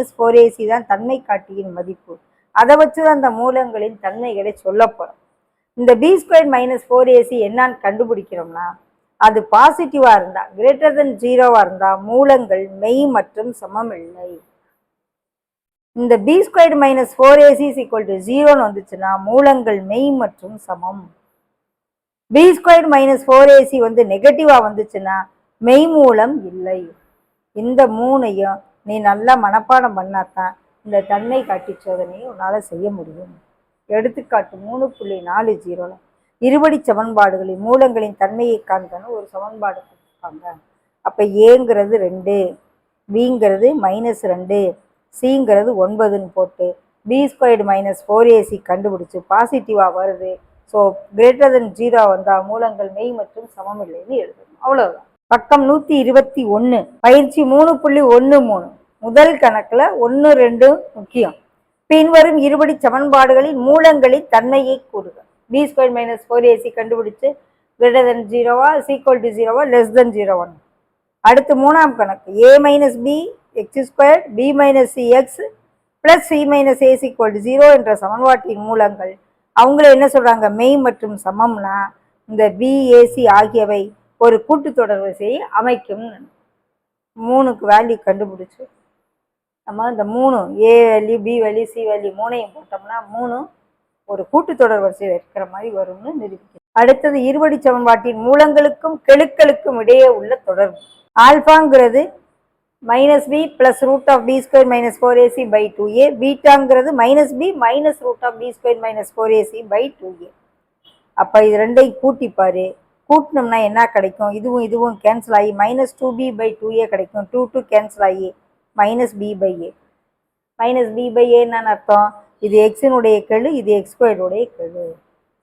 - 4ac தான் தன்மை காட்டியின் மதிப்பு. அதை வச்சுதான் அந்த மூலங்களின் தன்மைகளை சொல்ல போறோம். இந்த b² - 4ac என்னன்னு கண்டுபிடிக்கிறோம்னா அது பாசிட்டிவா இருந்தா >0 இருந்தா மூலங்கள் மெய் மற்றும் சமம் இல்லை. இந்த b² - 4ac = 0ன்னு வந்துச்சுன்னா மூலங்கள் மெய் மற்றும் சமம். b² - 4ac நெகட்டிவா வந்துச்சுன்னா மெய் மூலம் இல்லை. இந்த மூணையும் நீ நல்லா மனப்பாடம் பண்ணாதான் இந்த தன்மை காட்டி சோதனையை உன்னால செய்ய முடியும். எடுத்துக்காட்டு 3.40ல இருபடி சமன்பாடுகளின் மூலங்களின் தன்மையை காண்கன்னு ஒரு சமன்பாடு கொடுத்துருக்காங்க. அப்ப ஏங்கிறது 2, பிங்கிறது -2, சிங்கிறது 9ன்னு போட்டு b² - 4ac கண்டுபிடிச்சு பாசிட்டிவா வருது. ஸோ >0 வந்தா மூலங்கள் மெய் மற்றும் சமம் இல்லைன்னு எழுதணும். அவ்வளவுதான். பக்கம் 121 பயிற்சி 3.13 முதல் கணக்குல 1, 2 முக்கியம். பின்வரும் இருபடி சமன்பாடுகளின் மூலங்களின் தன்மையை கூறுக. b² - 4ac கண்டுபிடிச்சு greater than 0வா equal to 0வா less than 0 அடுத்து மூணாம் கணக்கு a - b x² b - c x plus c - a equal to 0 என்ற சமன்பாட்டின் மூலங்கள் அவங்கள என்ன சொல்றாங்க, மெய் மற்றும் சமம்னா இந்த BAC ஆகியவை ஒரு கூட்டுத்தொடர் வரிசையை அமைக்கும். 3க்கு வேல்யூ கண்டுபிடிச்சு நம்ம இந்த 3 A value B value C value 3ஐயும் போட்டோம்னா 3 ஒரு கூட்டுத்தொடர் வரிசையில் இருக்கிற மாதிரி வரும்னு நிரூபிக்கும். அடுத்தது இருபடி சமன்பாட்டின் மூலங்களுக்கும் கெழுக்களுக்கும் இடையே உள்ள தொடர்பு. ஆல்பாங்கிறது -b plus root of b² - 4ac by 2a, பீட்டாங்கிறது -b minus root of b² - 4ac by 2a. அப்ப இது ரெண்டையும் கூட்டிப்பாரு, கூட்டினோம்னா என்ன கிடைக்கும், இதுவும் இதுவும் கேன்சல் ஆகி -2b by 2a கிடைக்கும். 2 கேன்சல் ஆகி -b/a. -b/a என்னன்னு அர்த்தம், இது எக்ஸினுடைய கெழு, இது x² உடைய கெழு.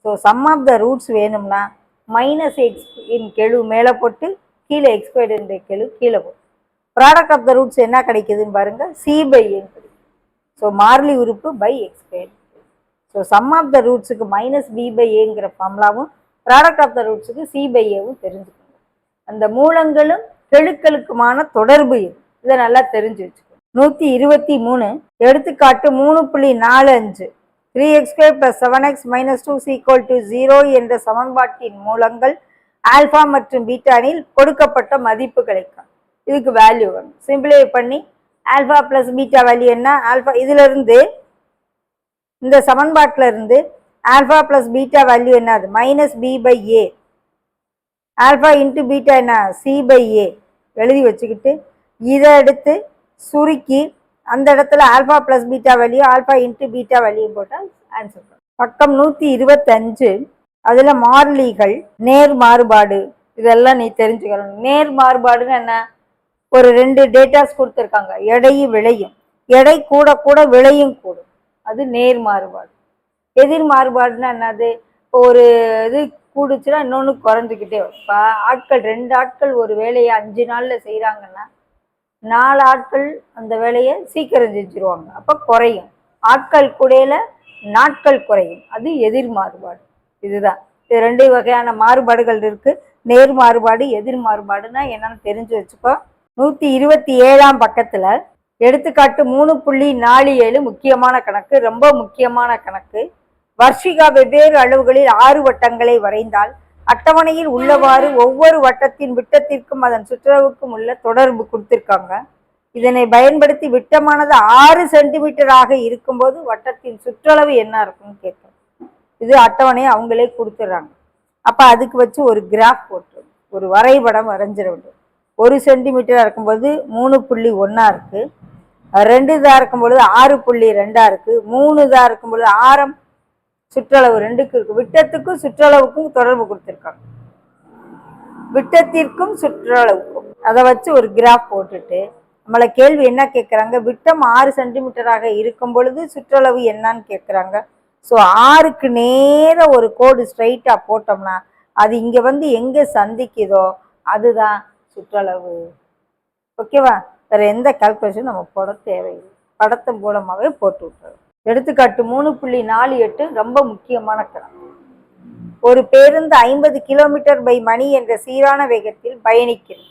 So sum of the roots வேணும்னா -x இன் கெழு மேலே போட்டு கீழே x² கெழு கீழே போட்டு ப்ராடக்ட் ஆஃப் த ரூட்ஸ் என்ன கிடைக்குதுன்னு பாருங்க, c/a கிடைக்கும். ஸோ மாறிலி உறுப்பு by x². So sum of the ரூட்ஸுக்கு -b/aங்கிற ஃபார்முலாவும் ப்ராடக்ட் ஆஃப் த ரூட்ஸுக்கு c/aவும் தெரிஞ்சுக்கணும். அந்த மூலங்களும் கெழுக்களுக்குமான தொடர்பு இது, இதை நல்லா தெரிஞ்சு வச்சுக்கணும். 123 எடுத்துக்காட்டு 3.45 3x² + 7x - 2 = 0 என்ற சமன்பாட்டின் மூலங்கள் ஆல்பா மற்றும் பீட்டானில் கொடுக்கப்பட்ட மதிப்பு கிடைக்கும். இதுக்கு வேல்யூ வரும். சிம்பிளை பண்ணி ஆல்பா பிளஸ் பீட்டா வேல்யூ என்ன, ஆல்பா இதுல இருந்து இந்த சமன்பாட்டில இருந்து ஆல்பா பிளஸ் பீட்டா வேல்யூ என்ன, அது -b/a. ஆல்பா இன்ட்டு பீட்டா என்ன, c/a எழுதி வச்சுக்கிட்டு இதை எடுத்து சுருக்கி அந்த இடத்துல alpha plus beta value alpha into beta value போட்டால் ஆன்சர். பக்கம் 125 அதுல மாறிலிகள் நேர் மாறுபாடு இதெல்லாம் நீ தெரிஞ்சுக்கணும். நேர் மாறுபாடுன்னு என்ன, ஒரு 2 டேட்டாஸ் கொடுத்துருக்காங்க, எடையும் விலையும், எடை கூட கூட விலையும் கூடும், அது நேர் மாறுபாடு. எதிர் மாறுபாடுன்னா என்னது, ஒரு இது கூடுச்சுன்னா இன்னொன்று குறைஞ்சிக்கிட்டே வரும். இப்போ ஆட்கள் 2 ஆட்கள் ஒரு வேலையை 5 நாளில் செய்கிறாங்கன்னா 4 ஆட்கள் அந்த வேலையை சீக்கிரம் செஞ்சுருவாங்க, அப்போ குறையும். ஆட்கள் கூடையில நாட்கள் குறையும், அது எதிர் மாறுபாடு. இதுதான், இது 2 வகையான மாறுபாடுகள் இருக்கு. நேர் மாறுபாடு எதிர் மாறுபாடுன்னா என்னன்னு தெரிஞ்சு வச்சுக்கோ. 127ஆம் பக்கத்துல எடுத்துக்காட்டு 3.47 முக்கியமான கணக்கு, ரொம்ப முக்கியமான கணக்கு. வர்ஷிகா வெவ்வேறு அளவுகளில் 6 வட்டங்களை வரைந்தால் அட்டவணையில் உள்ளவாறு ஒவ்வொரு வட்டத்தின் விட்டத்திற்கும் அதன் சுற்றளவுக்கும் உள்ள தொடர்பு கொடுத்திருக்காங்க. இதனை பயன்படுத்தி விட்டமானது 6 சென்டிமீட்டராக இருக்கும்போது வட்டத்தின் சுற்றளவு என்ன இருக்குன்னு கேட்கும். இது அட்டவணையை அவங்களே கொடுத்துட்றாங்க. அப்ப அதுக்கு வச்சு ஒரு கிராஃப் போட்டு ஒரு வரைபடம் வரைஞ்சிட வேண்டும். 1 சென்டிமீட்டரா இருக்கும்போது 3.1 இருக்கு, 2 இதா இருக்கும்பொழுது 6.2 இருக்கு, 3 இதா இருக்கும்பொழுது ஆரம் சுற்றளவு 2க்கு இருக்கு. விட்டத்துக்கும் சுற்றளவுக்கும் தொடர்பு கொடுத்துருக்காங்க, விட்டத்திற்கும் சுற்றளவுக்கும். அதை வச்சு ஒரு கிராஃப் போட்டுட்டு நம்மளை கேள்வி என்ன கேட்குறாங்க, விட்டம் 6 சென்டிமீட்டராக இருக்கும் பொழுது சுற்றளவு என்னன்னு கேட்குறாங்க. ஸோ 6க்கு நேர ஒரு கோடு ஸ்ட்ரைட்டா போட்டோம்னா அது இங்க வந்து எங்க சந்திக்குதோ அதுதான் சுற்றளவு. ஓகேவா, வேற எந்த கால்குலேஷன் நம்ம போட தேவையில்லை, படத்தை மூலமாகவே போட்டு விட்டுறோம். எடுத்துக்காட்டு 3.48 ரொம்ப முக்கியமான கணக்கு. ஒரு பேருந்து 50 km/மணி என்ற சீரான வேகத்தில் பயணிக்கிறது.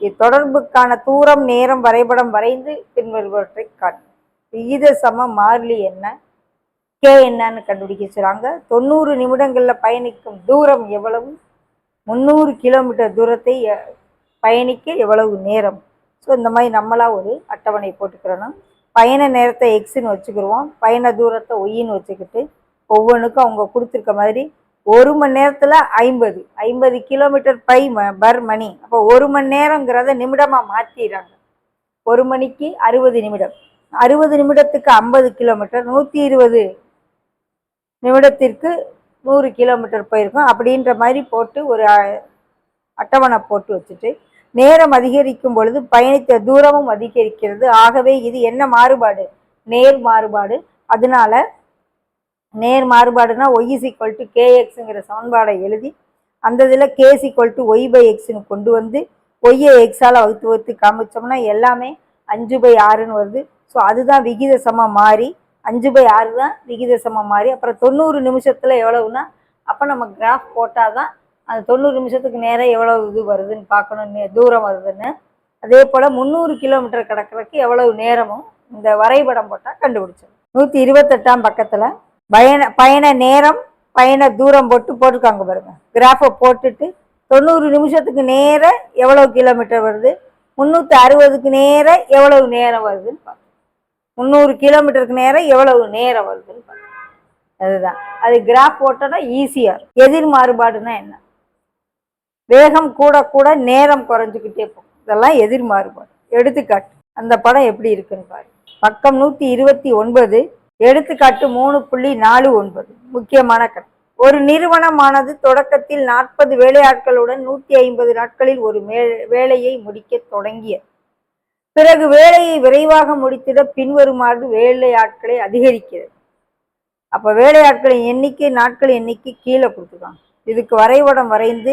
இத்தொடர்புக்கான தூரம் நேரம் வரைபடம் வரைந்து பின்வருவற்றை காட்டும். விகித சம மாறிலி என்ன, கே என்னன்னு கண்டுபிடிக்க சொல்றாங்க. 90 நிமிடங்கள்ல பயணிக்கும் தூரம் எவ்வளவு, 300 கிலோமீட்டர் தூரத்தை பயணிக்க எவ்வளவு நேரம். ஸோ இந்த மாதிரி நம்மளா ஒரு அட்டவணை போட்டுக்கிறோம். பயண நேரத்தை எக்ஸ்ன்னு வச்சுக்கிடுவோம், பயண தூரத்தை ஒய்ன்னு வச்சுக்கிட்டு ஒவ்வொன்றுக்கும் அவங்க கொடுத்துருக்க மாதிரி 1 மணி நேரத்தில் 50 கிலோமீட்டர் பர் மணி. அப்போ 1 மணி நேரங்கிறத நிமிடமாக மாற்றிடுறாங்க. 1 மணிக்கு 60 நிமிடம், 60 நிமிடத்துக்கு 50 கிலோமீட்டர், 120 நிமிடத்திற்கு 100 கிலோமீட்டர் போயிருக்கும். அப்படின்ற மாதிரி போட்டு ஒரு அட்டவணை போட்டு வச்சுட்டு நேரம் அதிகரிக்கும் பொழுது பயணித்த தூரமும் அதிகரிக்கிறது. ஆகவே இது என்ன மாறுபாடு, நேர் மாறுபாடு. அதனால நேர் மாறுபாடுனா y = kxங்கிற சமன்பாடை எழுதி அந்த இதில் k = y/xன்னு கொண்டு வந்து ஒய்யை எக்ஸால் வகுத்து காமிச்சோம்னா எல்லாமே 5/6ன்னு வருது. ஸோ அதுதான் விகித சம மாறி. 5/6 தான் விகித சமம் மாதிரி. அப்புறம் 90 நிமிஷத்தில் எவ்வளவுன்னா அப்போ நம்ம கிராஃப் போட்டால் தான் அந்த 90 நிமிஷத்துக்கு நேரம் எவ்வளவு இது வருதுன்னு பார்க்கணும், தூரம் வருதுன்னு. அதே போல் 300 கிலோமீட்டர் கிடக்கிறதுக்கு எவ்வளவு நேரமும் இந்த வரைபடம் போட்டால் கண்டுபிடிச்சோம். 128ஆம் பக்கத்தில் பயண நேரம் பயண தூரம் போட்டிருக்காங்க பாருங்க. கிராஃபை போட்டுட்டு 90 நிமிஷத்துக்கு நேரம் எவ்வளவு கிலோமீட்டர் வருது, 360க்கு நேரம் எவ்வளவு நேரம் வருதுன்னு பார்க்கணும். 300 கிலோமீட்டருக்கு நேரம் எவ்வளவு நேரம் வருதுன்னு பார்க்கணும். அதுதான் அது கிராஃப் போட்டோன்னா ஈஸியாக இருக்கும். எதிர் மாறுபாடுன்னா என்ன? வேகம் கூட கூட நேரம் குறைஞ்சிக்கிட்டே போகும். இதெல்லாம் எதிர் மாறுபாடு. எடுத்துக்காட்டு அந்த படம் எப்படி இருக்குன்னு பாரு. பக்கம் 129, எடுத்துக்காட்டு 3.49. முக்கியமான கணக்கு. ஒரு நிறுவனமானது தொடக்கத்தில் 40 வேலையாட்களுடன் 150 நாட்களில் ஒரு வேலையை முடிக்க தொடங்கியது. பிறகு வேலையை விரைவாக முடித்திட பின்வருமாறு வேலையாட்களை அதிகரிக்கிறது. அப்போ வேலையாட்களின் எண்ணிக்கை நாட்கள் எண்ணிக்கை கீழே கொடுத்துருக்காங்க. இதுக்கு வரைபடம் வரைந்து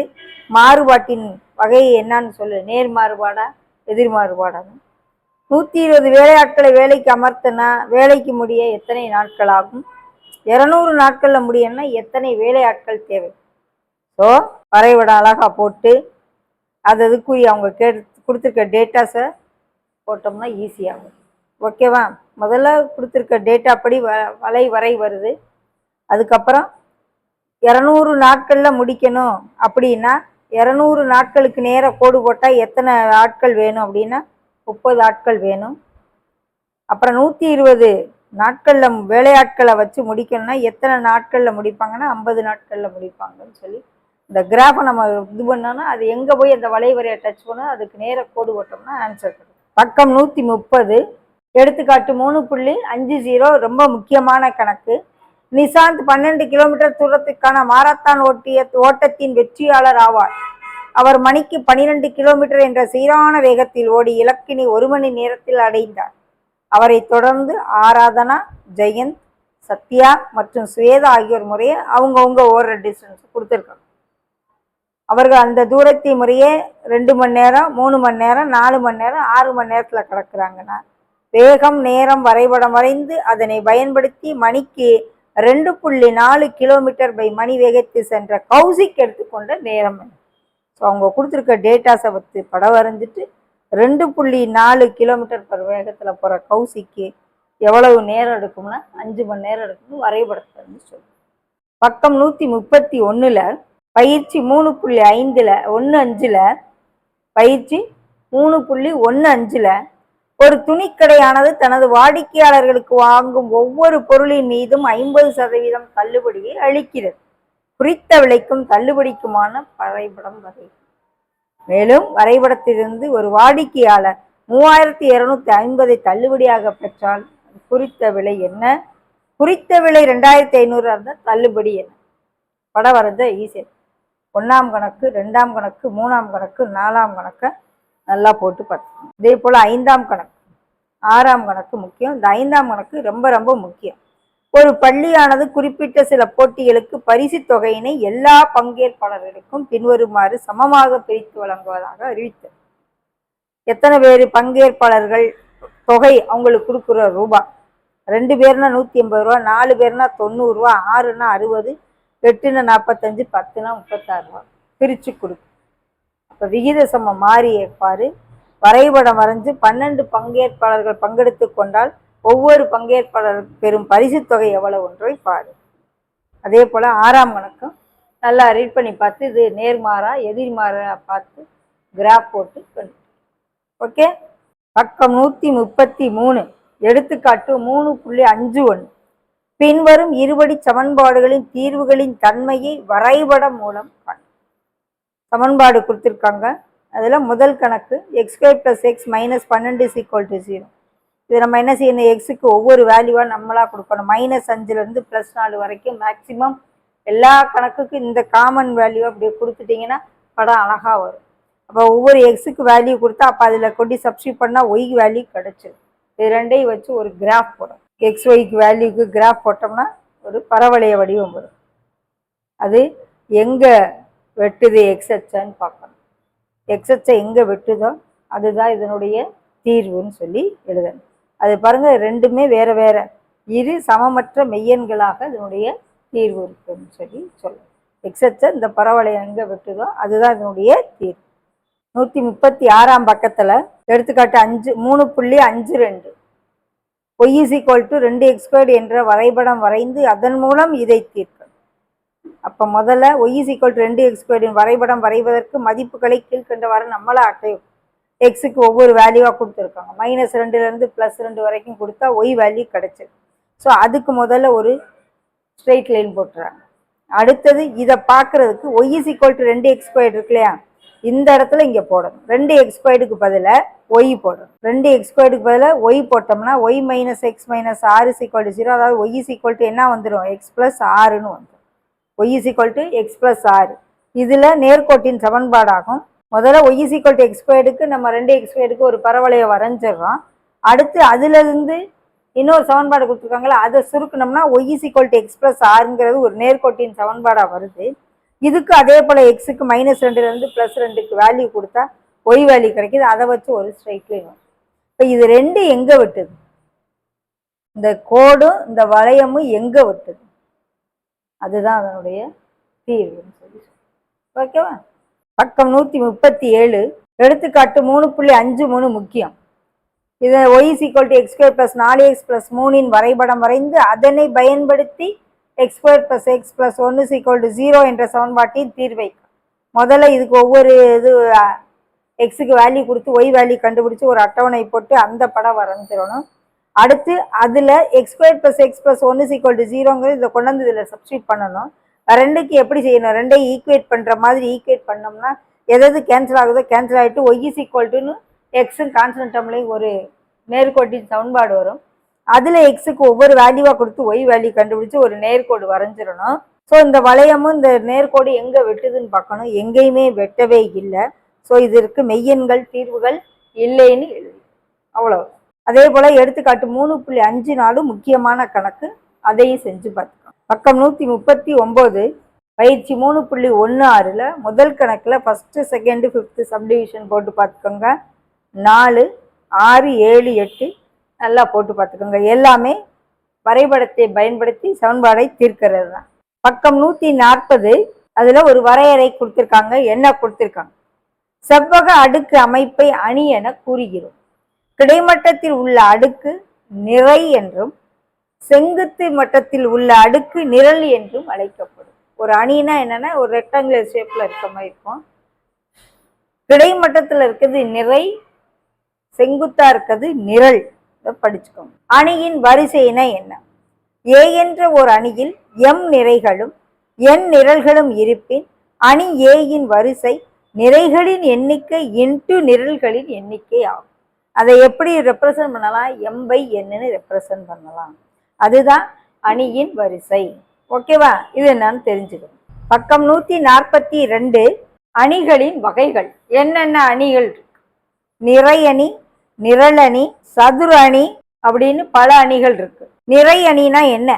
மாறுபாட்டின் வகையை என்னன்னு சொல்லு. நேர் மாறுபாடா எதிர் மாறுபாடாங்க. 120 வேலையாட்களை வேலைக்கு அமர்த்தினா வேலைக்கு முடிய எத்தனை நாட்கள் ஆகும்? 200 நாட்களில் முடியணும்னா எத்தனை வேலையாட்கள் தேவை? ஸோ வரைபடம் அழகாக போட்டு அதுக்குரிய அவங்க கொடுத்துருக்க டேட்டாஸை போட்டோம்னா ஈஸியாகும். ஓகேவா? முதல்ல கொடுத்துருக்க டேட்டா படி வரை வருது. அதுக்கப்புறம் 200 நாட்களில் முடிக்கணும் அப்படின்னா 200 நாட்களுக்கு நேரம் கோடு போட்டால் எத்தனை ஆட்கள் வேணும் அப்படின்னா 30 ஆட்கள் வேணும். அப்புறம் 120 நாட்களில் வேலையாட்களை வச்சு முடிக்கணும்னா எத்தனை நாட்களில் முடிப்பாங்கன்னா 50 நாட்களில் முடிப்பாங்கன்னு சொல்லி இந்த கிராஃபை நம்ம இது பண்ணோன்னா அது எங்கே போய் அந்த வளைவரையை டச் பண்ணோம் அதுக்கு நேரம் கோடு போட்டோம்னா ஆன்சர் கிடைக்கும். பக்கம் 130, எடுத்துக்காட்டு 3.50. ரொம்ப முக்கியமான கணக்கு. நிசாந்த் 12 கிலோமீட்டர் தூரத்துக்கான மாரத்தான் ஓட்டத்தின் வெற்றியாளர் ஆவார். அவர் மணிக்கு 12 கிலோமீட்டர் என்ற சீரான வேகத்தில் ஓடி இலக்கினை 1 மணி நேரத்தில் அடைந்தார். அவரை தொடர்ந்து ஆராதனா, ஜெயந்த், சத்யா மற்றும் ஸ்வேதா ஆகியோர் முறையே அவங்கவுங்க ஓடுற டிஸ்டன்ஸ் கொடுத்துருக்காங்க. அவர்கள் அந்த தூரத்தை முறையே 2 மணி நேரம், 3 மணி நேரம், 4 மணி நேரம், 6 மணி நேரத்தில் கடக்குறாங்கன்னா வேகம் நேரம் வரைபடம் வரைந்து அதனை பயன்படுத்தி மணிக்கு 2.4 கிலோமீட்டர் பை மணி வேகத்தில் சென்ற கௌசிக் எடுத்துக்கொண்ட நேரம். ஸோ அவங்க கொடுத்துருக்க டேட்டாஸை வச்சு படம் வரைஞ்சிட்டு 2.4 கிலோமீட்டர் பர் வேகத்தில் போகிற கௌசிக்கு எவ்வளவு நேரம் எடுக்கும்னா 5 மணி நேரம் எடுக்கும்னு வரைபடத்தை வந்து சொல்லுவோம். பக்கம் 131, பயிற்சி 3.15 பயிற்சி 3.15 ஒரு துணிக்கடையானது தனது வாடிக்கையாளர்களுக்கு வாங்கும் ஒவ்வொரு பொருளின் மீதும் 50% தள்ளுபடியை அளிக்கிறது. குறித்த விலைக்கும் தள்ளுபடிக்குமான வரைபடம் வரை. மேலும் வரைபடத்திலிருந்து ஒரு வாடிக்கையாளர் 3250 தள்ளுபடியாக பெற்றால் குறித்த விலை என்ன? குறித்த விலை 2500 இருந்தால் தள்ளுபடி என்ன? படம் வரைஞ்ச ஈஸி. 1ஆம் கணக்கு, 2ஆம் கணக்கு, 3ஆம் கணக்கு, 4ஆம் கணக்கை நல்லா போட்டு பார்த்துக்கணும். இதே போல் 5ஆம் கணக்கு, 6ஆம் கணக்கு முக்கியம். இந்த 5ஆம் கணக்கு ரொம்ப ரொம்ப முக்கியம். ஒரு பள்ளியானது குறிப்பிட்ட சில போட்டிகளுக்கு பரிசு தொகையினை எல்லா பங்கேற்பாளர்களுக்கும் பின்வருமாறு சமமாக பிரித்து வழங்குவதாக அறிவித்தது. எத்தனை பேர் பங்கேற்பாளர்கள்? தொகை அவங்களுக்கு கொடுக்குற ரூபா. 2 பேர்னா 180 ரூபா, 4 பேர்னா 90 ரூபா, 6னா 60, 8னா 45, 10னா 36 ரூபா பிரித்து கொடுக்கும். அப்போ விகித சமம் மாறி ஏற்பாரு வரைபடம் வரைஞ்சு 12 பங்கேற்பாளர்கள் பங்கெடுத்து கொண்டால் ஒவ்வொரு பங்கேற்பாளர் பெறும் பரிசு தொகை எவ்வளவு ஒன்றை பாரு. அதே போல் 6ஆம் கணக்கும் நல்லா ரீட் பண்ணி பார்த்து இது நேர்மாறா எதிர்மாறா பார்த்து கிராஃப் போட்டு பண்ணு. ஓகே. பக்கம் 133, எடுத்துக்காட்டு 3.51 பின்வரும் இருபடி சமன்பாடுகளின் தீர்வுகளின் தன்மையை வரைபடம் மூலம் காண. சமன்பாடு கொடுத்துருக்காங்க. அதில் முதல் கணக்கு x² + x - 12 = 0. இது நம்ம என்ன செய்யணும்? எக்ஸுக்கு ஒவ்வொரு வேல்யூவாக நம்மளாக கொடுக்கணும். -5லேருந்து +4 வரைக்கும் மேக்சிமம் எல்லா கணக்குக்கும் இந்த காமன் வேல்யூ அப்படி கொடுத்துட்டிங்கன்னா படம் அழகாக வரும். அப்போ ஒவ்வொரு எக்ஸுக்கு வேல்யூ கொடுத்தா அப்போ அதில் கொண்டு சப்ஸ்டியூட் பண்ணால் ஒய் வேல்யூ கிடச்சிடும். இது ரெண்டையும் வச்சு ஒரு கிராஃப் போடும். XYக்கு வேல்யூக்கு கிராஃப் போட்டோம்னா ஒரு பரவளைய வடிவம் வரும். அது எங்கே வெட்டுது எக்ஸ் அச்சான்னு பார்க்கணும். எக்ஸ் அச்சை எங்கே வெட்டுதோ அதுதான் இதனுடைய தீர்வுன்னு சொல்லி எழுதணும். அது பாருங்கள் ரெண்டுமே வேறு வேறு. இரு சமமற்ற மெய்யெண்களாக இதனுடைய தீர்வு இருக்குன்னு சொல்லலாம். எக்ஸச்ச இந்த பரவளையம் எங்க விட்டுதோ அதுதான் இதனுடைய தீர்வு. 136ஆம் பக்கத்துல எடுத்துக்காட்டு 3.52 y = 2x² என்ற வரைபடம் வரைந்து அதன் மூலம் இதை தீர்க்க. அப்ப முதல்ல y = 2x² வரைபடம் வரைவதற்கு மதிப்புகளை கீழ்கண்டவாறு நம்மள அட்டை எக்ஸுக்கு ஒவ்வொரு வேல்யூவா கொடுத்துருக்காங்க. -2 இருந்து +2 வரைக்கும் கொடுத்தா y வேல்யூ கிடைச்சிருக்கு. ஸோ அதுக்கு முதல்ல ஒரு ஸ்ட்ரெயிட் லைன் போட்டுறாங்க. அடுத்தது இதை பார்க்கறதுக்கு y = 2x² இருக்கு இல்லையா, இந்த இடத்துல இங்க போடணும். 2x² பதிலாக y போடணும். 2x² பதிலாக y போட்டோம்னா y - x - r = 0. அதாவது y = என்ன வந்துடும், x + rன்னு வந்துடும். y = x + r இதுல நேர்கோட்டின் சமன்பாடாகும். முதல்ல y = x²க்கு நம்ம 2x² ஒரு பரவளையம் வரைஞ்சிடறோம். அடுத்து அதுல இருந்து இன்னொரு சமன்பாடு கொடுத்துருக்காங்களா, அதை சுருக்கணும்னா y = x + rங்கிறது ஒரு நேர்கோட்டின் சமன்பாடா வருது. இதுக்கு அதே போல எக்ஸுக்கு -2 இருந்து +2க்கு வேல்யூ கொடுத்தா y வேல்யூ கிடைக்குது. அதை வச்சு ஒரு ஸ்ட்ரைட் லைன் வரும். இப்போ இது ரெண்டு எங்க விட்டுது, இந்த கோடும் இந்த வளையமும் எங்க விட்டுது, அதுதான் அதனுடைய தீர்வுன்னு சொல்லி. ஓகேவா? பக்கம் 137 எடுத்துக்காட்டு 3.53 முக்கியம். இதை y = x² + 4x + 3 வரைபடம் வரைந்து அதனை பயன்படுத்தி x² + x + 1 = 0 என்ற சமன்பாட்டின் தீர்வை. முதல்ல இதுக்கு ஒவ்வொரு இது எக்ஸுக்கு வேல்யூ கொடுத்து y வேல்யூ கண்டுபிடிச்சு ஒரு அட்டவணை போட்டு அந்த படம் வரைஞ்சிடணும். அடுத்து அதுல x² + x + 1 = 0ங்கிறது இதை கொண்டு வந்து இதுல சப்ஸ்டியூட் பண்ணணும். ரெண்டுக்கு எப்படி செய்யணும், ரெண்டையும் ஈக்குவேட் பண்ற மாதிரி ஈக்குவேட் பண்ணோம்னா எதாவது கேன்சல் ஆகுதோ கேன்சல் ஆகிட்டு y = எக்ஸும் கான்ஸ்டன்ட் டேர்ம்லையும் ஒரு நேர்கோட்டின் சமன்பாடு வரும். அதுல எக்ஸுக்கு ஒவ்வொரு வேல்யூவா கொடுத்து y வேல்யூ கண்டுபிடிச்சு ஒரு நேர்கோடு வரைஞ்சிடணும். ஸோ இந்த வளையமும் இந்த நேர்கோடு எங்க வெட்டுதுன்னு பார்க்கணும். எங்கேயுமே வெட்டவே இல்லை. ஸோ இதற்கு மெய்யெண்கள் தீர்வுகள் இல்லைன்னு எழுதி அவ்வளவு. அதே போல எடுத்துக்காட்டு 3.54 முக்கியமான கணக்கு, அதையும் செஞ்சு பார்த்துக்கோங்க. பக்கம் 139 பயிற்சி 3.16ல முதல் கணக்குல ஃபர்ஸ்ட் செகண்ட் ஃபிஃப்த் சப்டிவிஷன் போட்டு பார்த்துக்கோங்க. 4 6 7 8 நல்லா போட்டு பார்த்துக்கோங்க. எல்லாமே வரைபடத்தை பயன்படுத்தி சமன்பாடை தீர்க்கிறது தான். பக்கம் 140 அதுல ஒரு வரையறை கொடுத்திருக்காங்க. என்ன கொடுத்திருக்காங்க, செவ்வக அடுக்கு அமைப்பை அணி என கூறுகிறோம். கிடைமட்டத்தில் உள்ள அடுக்கு நிறை என்றும் செங்குத்து மட்டத்தில் உள்ள அடுக்கு நிரல் என்றும் அழைக்கப்படும். ஒரு அணினா என்னன்னா ஒரு ரெக்டாங்குலர் ஷேப்ல இருக்க மாதிரி இருக்கும். கிடைமட்டத்துல இருக்கிறது நிறை, செங்குத்தா இருக்கிறது நிரல். படிச்சுக்கோங்க. அணியின் வரிசையினா என்ன, ஏ என்ற ஒரு அணியில் m நிறைகளும் n நிரல்களும் இருப்பின் அணி ஏயின் வரிசை நிறைகளின் எண்ணிக்கை இன்டு நிரல்களின் எண்ணிக்கை ஆகும். அதை எப்படி ரெப்ரசன்ட் பண்ணலாம், m/n ரெப்ரசன்ட் பண்ணலாம். அதுதான் அணியின் வரிசை. ஓகேவா? இது என்னன்னு தெரிஞ்சுக்கணும். பக்கம் 142 அணிகளின் வகைகள். என்னென்ன அணிகள் இருக்கு, நிறை அணி, நிரல் அணி, சதுர அணி அப்படின்னு பல அணிகள் இருக்கு. நிறை அணினா என்ன,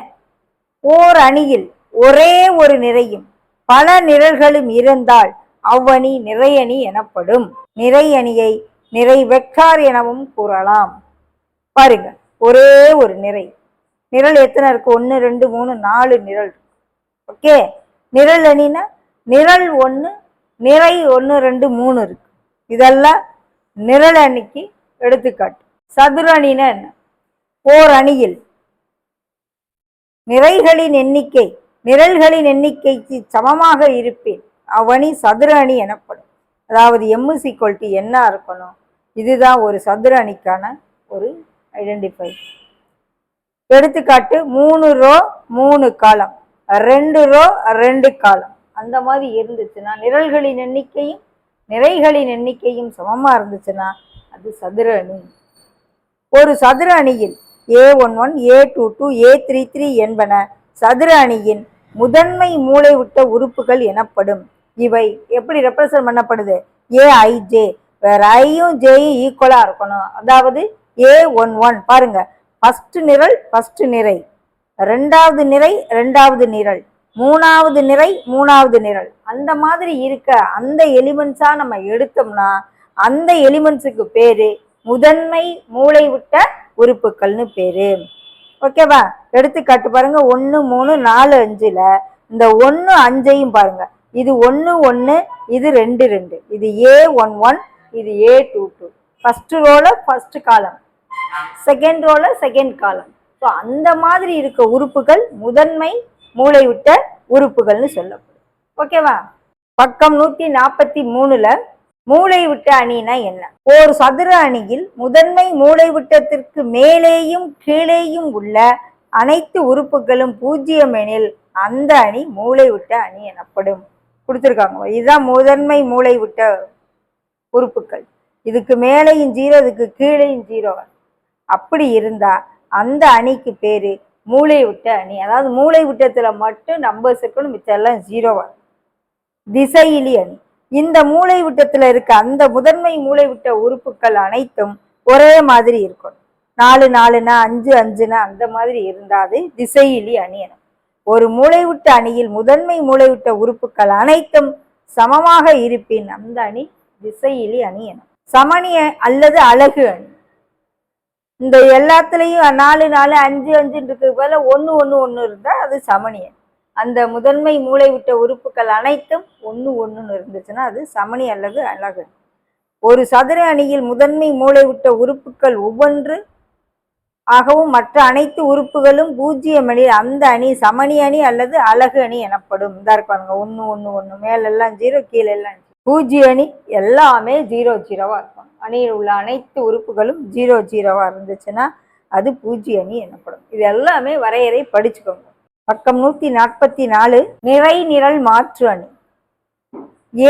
ஓர் அணியில் ஒரே ஒரு நிறையும் பல நிரல்களும் இருந்தால் அவ்வணி நிறை அணி எனப்படும். நிறை அணியை நிறை வெக்டார் எனவும் கூறலாம். பாருங்க, ஒரே ஒரு நிறை, நிரல் எத்தனை இருக்கு, 1 2 3 4 நிரல். ஓகே, நிரல் அணினா நிரல் 1 நிறை 1 2 3 இருக்கு. இதெல்லாம் நிரல் அணிக்கு எடுத்துக்காட்டு. சதுர அணினா என்ன, ஓர் அணியில் நிறைகளின் எண்ணிக்கை நிரல்களின் எண்ணிக்கைக்கு சமமாக இருப்பேன் அவ்வணி சதுர அணி எனப்படும். அதாவது m = என்ன இருக்கணும், இதுதான் ஒரு சதுர அணிக்கான ஒரு ஐடென்டிஃபை. எடுத்துக்காட்டு 3 ரோ 3 காலம், 2 ரோ 2 காலம் அந்த மாதிரி இருந்துச்சுன்னா நிரல்களின் எண்ணிக்கையும் நிறைகளின் எண்ணிக்கையும் சமமா இருந்துச்சுன்னா அது சதுர அணி. ஒரு சதுர அணியில் a11 a22 a33 என்பன சதுர அணியின் முதன்மை மூலைவிட்ட உறுப்புகள் எனப்படும். இவை எப்படி ரெப்ரசன்ட் பண்ணப்படுது, aij, வேற ஐயும் ஜேயும் ஈக்குவலா இருக்கணும். அதாவது a11 பாருங்க, ஃபர்ஸ்ட் நிரல் ஃபர்ஸ்ட் நிறை, ரெண்டாவது நிறை ரெண்டாவது நிரல், மூணாவது நிறை மூணாவது நிரல், அந்த மாதிரி இருக்க அந்த எலிமெண்ட்ஸா நம்ம எடுத்தோம்னா அந்த எலிமெண்ட்ஸுக்கு பேரு முதன்மை மூலைவிட்ட உறுப்புகள்னு பேரு. ஓகேவா? எடுத்துக்காட்டு பாருங்க, 1 3 4 5ல இந்த 1 5ஐயும் பாருங்க. இது 1 1, இது 2 2, இது A11, இது A22. ஃபர்ஸ்ட் ரோல ஃபர்ஸ்ட் காலம், செகண்ட் ரோல செகண்ட் காலம். ஸோ அந்த மாதிரி இருக்க உறுப்புகள் முதன்மை மூளைவிட்ட உறுப்புகள்னு சொல்லப்படும். ஓகேவா? பக்கம் 143ல மூளைவிட்ட அணினா என்ன? ஒரு சதுர அணியில் முதன்மை மூளைவிட்டத்திற்கு மேலேயும் கீழேயும் உள்ள அனைத்து உறுப்புகளும் 0 எனில் அந்த அணி மூளைவிட்ட அணி எனப்படும். கொடுத்துருக்காங்க. இதுதான் முதன்மை மூளைவிட்ட உறுப்புகள். இதுக்கு மேலேயும் 0, இதுக்கு கீழேயும் 0. அப்படி இருந்தா அந்த அணிக்கு பேரு மூளைவிட்ட அணி. அதாவது மூளை விட்டத்துல மட்டும் நம்பர்ஸ் இருக்கணும், மிச்சம் எல்லாம் 0. திசையிலி அணி. இந்த மூளை விட்டத்துல இருக்க அந்த முதன்மை மூளை விட்ட உறுப்புகள் அனைத்தும் ஒரே மாதிரி இருக்கணும். 4 4னா 5 5னா அந்த மாதிரி இருந்தா அது திசையிலி அணி என. ஒரு மூளைவிட்ட அணியில் முதன்மை மூளைவிட்ட உறுப்புகள் அனைத்தும் சமமாக இருப்பின் அந்த அணி திசையிலி அணி என. சமணி அல்லது அலகு அணி. இந்த எல்லாத்துலயும் 4 4 5 5 இருக்கிறது போல 1 1 1 இருந்தா அது சமணி அணி. அந்த முதன்மை மூளை விட்ட உறுப்புகள் அனைத்தும் 1 1 இருந்துச்சுன்னா அது சமணி அல்லது அலகு. ஒரு சதுர அணியில் முதன்மை மூளை விட்ட உறுப்புகள் ஒவ்வொன்று ஆகவும் மற்ற அனைத்து உறுப்புகளும் 0 எனில் அந்த அணி சமணி அணி அல்லது அலகு அணி எனப்படும். இந்த இருப்பாங்க 1 1 1, மேலெல்லாம் 0, கீழே எல்லாம் 0 அணி எல்லாமே 0 0வா இருக்கும். அணியில் உள்ள அனைத்து உறுப்புகளும் 0 0வா இருந்துச்சுன்னா அது 0 அணி எனப்படும். இது எல்லாமே வரையறை படிச்சுக்கோங்க. பக்கம் 144 நிறை நிரல் மாற்று அணி.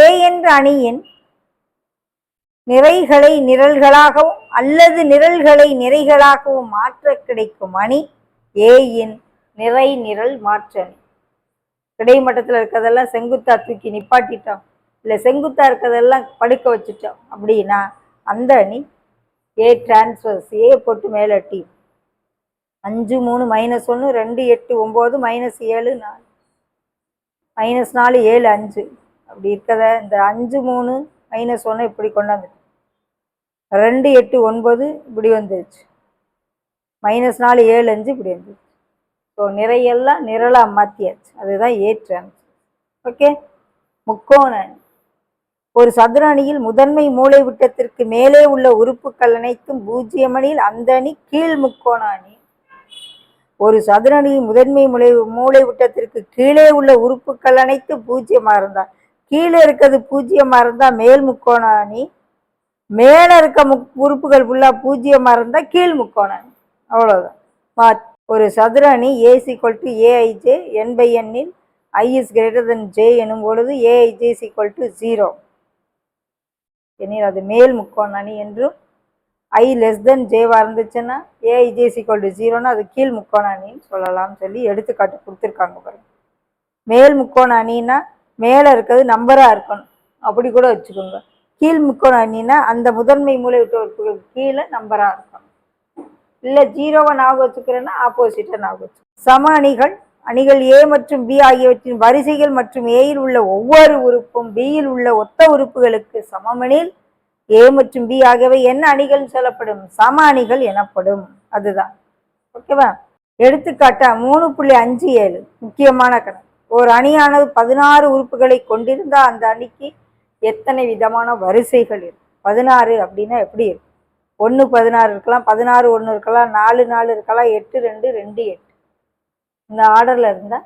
ஏ என்ற அணியின் நிறைகளை நிரல்களாகவும் அல்லது நிரல்களை நிறைகளாகவும் மாற்ற கிடைக்கும் அணி ஏயின் நிறை நிரல் மாற்று அணி. கிடைமட்டத்தில் இருக்கிறதெல்லாம் செங்குத்தா தூக்கி நிப்பாட்டிட்டோம், இல்லை செங்குத்தா இருக்கிறதெல்லாம் படுக்க வச்சுட்டோம் அப்படின்னா அந்த அணி ஏ டிரான்ஸ்வர்ஸ். ஏ போட்டு மேலே டி. 5 3 -1 2 8 9 -7 4 -4 7 5 அப்படி இருக்கத இந்த 5 3 -1 இப்படி கொண்டாந்து 2 8 9 இப்படி வந்துருச்சு. -4 7 5 இப்படி வந்துருச்சு. ஸோ நிறையெல்லாம் நிரலா மாத்தியாச்சு. அதுதான் ஏ டிரான்ஸ்வர்ஸ். ஓகே. முக்கோண அணி. ஒரு சதுர அணியில் முதன்மை மூளை விட்டத்திற்கு மேலே உள்ள உறுப்புகள் அனைத்தும் 0 எனில் அந்த அணி கீழ் முக்கோண அணி. ஒரு சதுர அணியின் முதன்மை மூளை விட்டத்திற்கு கீழே உள்ள உறுப்புகள் அனைத்து 0 இருந்தா, கீழே இருக்கிறது 0 இருந்தா மேல் முக்கோண அணி, மேல இருக்க உறுப்புகள் ஃபுல்லா 0 இருந்தா கீழ் முக்கோண அணி. அவ்வளவுதான். ஒரு சதுர அணி A = AIJ n/n will I > J எனும் பொழுது AIJ = 0 எனில் அது மேல் முக்கோண அணி என்றும், I < J இருந்துச்சுன்னா AIJ = 0ன்னா அது கீழ் முக்கோண அணின்னு சொல்லலாம்னு சொல்லி எடுத்துக்காட்டு கொடுத்துருக்காங்க பாருங்க. மேல் முக்கோண அணின்னா மேலே இருக்கிறது நம்பரா இருக்கணும், அப்படி கூட வச்சுக்கோங்க. கீழ் முக்கோண அணின்னா அந்த முதன்மை மூளை விட்ட உறுப்புகளுக்கு கீழே நம்பரா இருக்கணும். இல்லை 0வை ஞாபகம் வச்சுக்கிறேன்னா ஆப்போசிட்டை ஞாபகம் வச்சு. சம அணிகள். அணிகள் A மற்றும் B ஆகியவற்றின் வரிசைகள் மற்றும் ஏயில் உள்ள ஒவ்வொரு உறுப்பும் Bயில் உள்ள ஒத்த உறுப்புகளுக்கு சமமெனில் A மற்றும் B ஆகியவை என்ன அணிகள் சொல்லப்படும்? சம அணிகள் எனப்படும். அதுதான். ஓகேவா? எடுத்துக்காட்டா 3.57 முக்கியமான கணக்கு. ஒரு அணியானது 16 உறுப்புகளை கொண்டிருந்தா அந்த அணிக்கு எத்தனை விதமான வரிசைகள் இருக்கும்? 16 அப்படின்னா எப்படி இருக்கும்? 1 16 இருக்கலாம், 16 1 இருக்கலாம், 4 4 இருக்கலாம், 8 2 2 8. இந்த ஆர்டர்ல இருந்தால்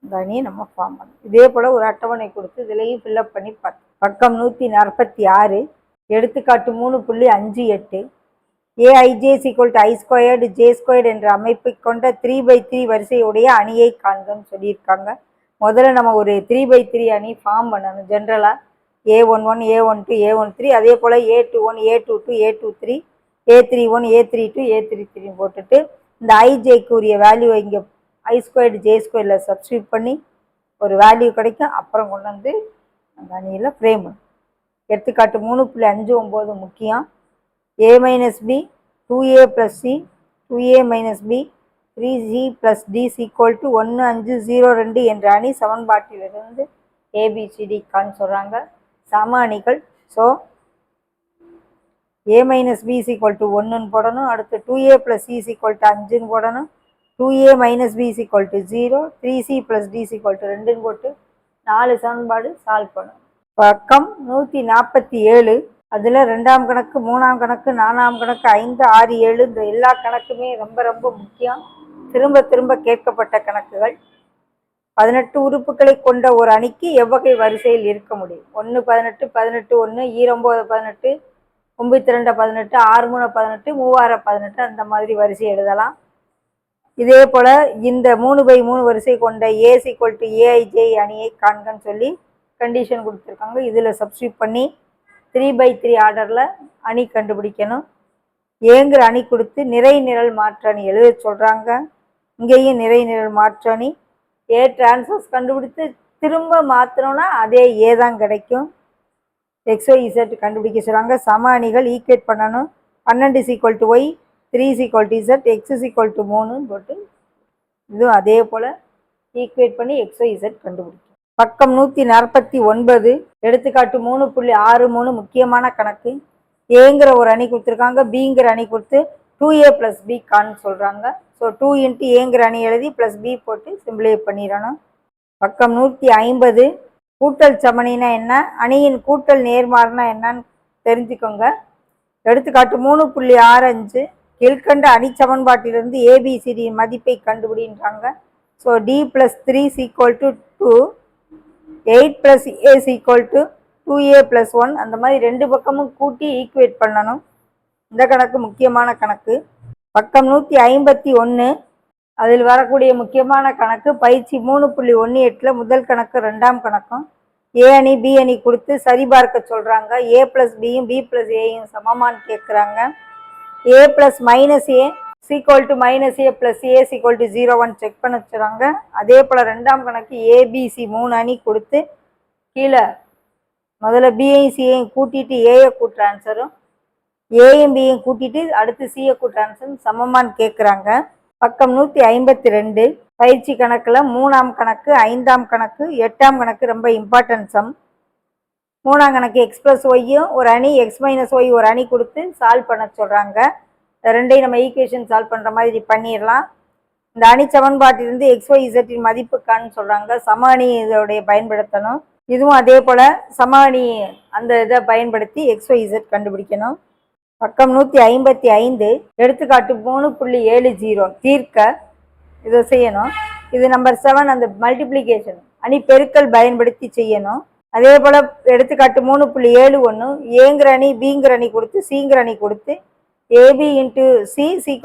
இந்த அணியை நம்ம ஃபார்ம் பண்ணணும். இதே போல ஒரு அட்டவணை கொடுத்து இதுலேயும் ஃபில்அப் பண்ணி பார்த்தோம். பக்கம் 146 எடுத்துக்காட்டு 3.58 AIJ = I² J² என்ற அமைப்பை கொண்ட 3/3 வரிசையுடைய அணியை காண்கன்னு சொல்லியிருக்காங்க. முதல்ல நம்ம ஒரு 3/3 அணி ஃபார்ம் பண்ணணும். ஜென்ரலா A11 A12 A13, அதே போல் A21 A22 A23 A31 A32 A33 போட்டுட்டு இந்த IJக்கு உரிய வேல்யூ இங்கே I² J² சப்ஸ்டியூட் பண்ணி ஒரு வேல்யூ கிடைக்கும். அப்புறம் கொண்டு வந்து அந்த அணியில் ஃப்ரேம் பண்ணும். எடுத்துக்காட்டு 3.59 முக்கியம். A - B 2A + C 2A - B 3C + D = 1 5 0 2 என்ற அணி சமன்பாட்டிலிருந்து ABCD கான்னு சொல்கிறாங்க. சம அணிகள். ஸோ A - B = 1ன்னு போடணும். அடுத்து 2A + C = 5ன்னு போடணும். 2a minus b is equal to 0, 3c plus d is equal to 2ன்னு போட்டு 4 சமன்பாடு சால்வ் பண்ணணும். பக்கம் 147. அதில் 2ஆம் கணக்கு, 3ஆம் கணக்கு, 4ஆம் கணக்கு, 5, 6, 7 இந்த எல்லா கணக்குமே ரொம்ப ரொம்ப முக்கியம். திரும்ப திரும்ப கேட்கப்பட்ட கணக்குகள். 18 உறுப்புகளை கொண்ட ஒரு அணிக்கு எவ்வகை வரிசையில் இருக்க முடியும்? 1 18 18 1 29 18 92 18 6 3 18 3 18 அந்த மாதிரி வரிசை எழுதலாம். இதே போல இந்த 3/3 வரிசை கொண்ட A = AIJ அணியை காண்கன்னு சொல்லி கண்டிஷன் கொடுத்துருக்காங்க. இதில் சப்ஸ்டியூட் பண்ணி 3/3 ஆர்டரில் அணி கண்டுபிடிக்கணும். ஏங்கிற அணி கொடுத்து நிறை நிரல் மாற்று அணி எழுத சொல்கிறாங்க. இங்கேயும் நிறை நிரல் மாற்று அணி ஏ டிரான்ஸ்போஸ் கண்டுபிடித்து திரும்ப மாற்றினோன்னா அதே ஏ தான் கிடைக்கும். XYZ கண்டுபிடிக்க சொல்கிறாங்க. சம அணிகள் ஈக்குவேட் பண்ணணும். 12 = Y, 3 = Z, X = 3 போட்டு இதுவும் அதே போல் ஈக்குவேட் பண்ணி XYZ கண்டுபிடிக்கும். பக்கம் 149. எடுத்துக்காட்டு 3.63 முக்கியமான கணக்கு. ஏங்கிற ஒரு அணி கொடுத்துருக்காங்க, பிங்கிற அணி கொடுத்து 2a + b கான்னு சொல்கிறாங்க. ஸோ 2 × ஏங்கிற அணி எழுதி ப்ளஸ் b போட்டு சிம்பிளை பண்ணிடணும். பக்கம் 150. கூட்டல் சமணினா என்ன, அணியின் கூட்டல் நேர்மாறுனா என்னன்னு தெரிஞ்சுக்கோங்க. எடுத்துக்காட்டு 3.65. கீழ்கண்ட அணி சமன்பாட்டிலிருந்து ABCD மதிப்பை கண்டுபிடின்றாங்க. ஸோ D + 3 = 2, 8 + A = 2a + 1 அந்த மாதிரி ரெண்டு பக்கமும் கூட்டி ஈக்குவேட் பண்ணணும். இந்த கணக்கு முக்கியமான கணக்கு. பக்கம் 151. அதில் வரக்கூடிய முக்கியமான கணக்கு பயிற்சி 3.18 முதல் கணக்கு, 2ஆம் கணக்கும். ஏ அணி பி அணி கொடுத்து சரிபார்க்க சொல்கிறாங்க. A + bயும் B + aயும் சமமானு கேட்குறாங்க. A + -a = -a + a = 0 check பண்ண வச்சுறாங்க. அதே போல் 2ஆம் கணக்கு ABC 3 அணி கொடுத்து கீழே முதல்ல பியையும் சியையும் கூட்டிட்டு ஏயை கூட்டுற ஆன்சரும், ஏயும் பியையும் கூட்டிட்டு அடுத்து சியை கூட்டுற ஆன்சரும் சமமானு கேட்குறாங்க. பக்கம் 152. பயிற்சி கணக்கில் 3ஆம் கணக்கு, 5ஆம் கணக்கு, 8ஆம் கணக்கு ரொம்ப இம்பார்ட்டன்ட் சம். 3ஆம் கணக்கு x + yயும் ஒரு அணி, x - y ஒரு அணி கொடுத்து சால்வ் பண்ண சொல்கிறாங்க. ரெண்டையும் நம்ம ஈக்குவேஷன் சால்வ் பண்ணுற மாதிரி பண்ணிடலாம். இந்த அணி சமன்பாட்டிலிருந்து XYZ மதிப்பு கான்னு சொல்கிறாங்க. சம அணி இதோடைய பயன்படுத்தணும். இதுவும் அதே போல் சம அணி அந்த இதை பயன்படுத்தி XYZ கண்டுபிடிக்கணும். பக்கம் 155. எடுத்துக்காட்டு 3.70 தீர்க்க இதை செய்யணும். இது நம்பர் 7 அந்த மல்டிப்ளிகேஷன் அணி பெருக்கல் பயன்படுத்தி செய்யணும். அதே போல் எடுத்துக்காட்டு 3.71 ஏங்கிற அணி பிங்கிற அணி கொடுத்து சிங்கிற அணி கொடுத்து AB × C =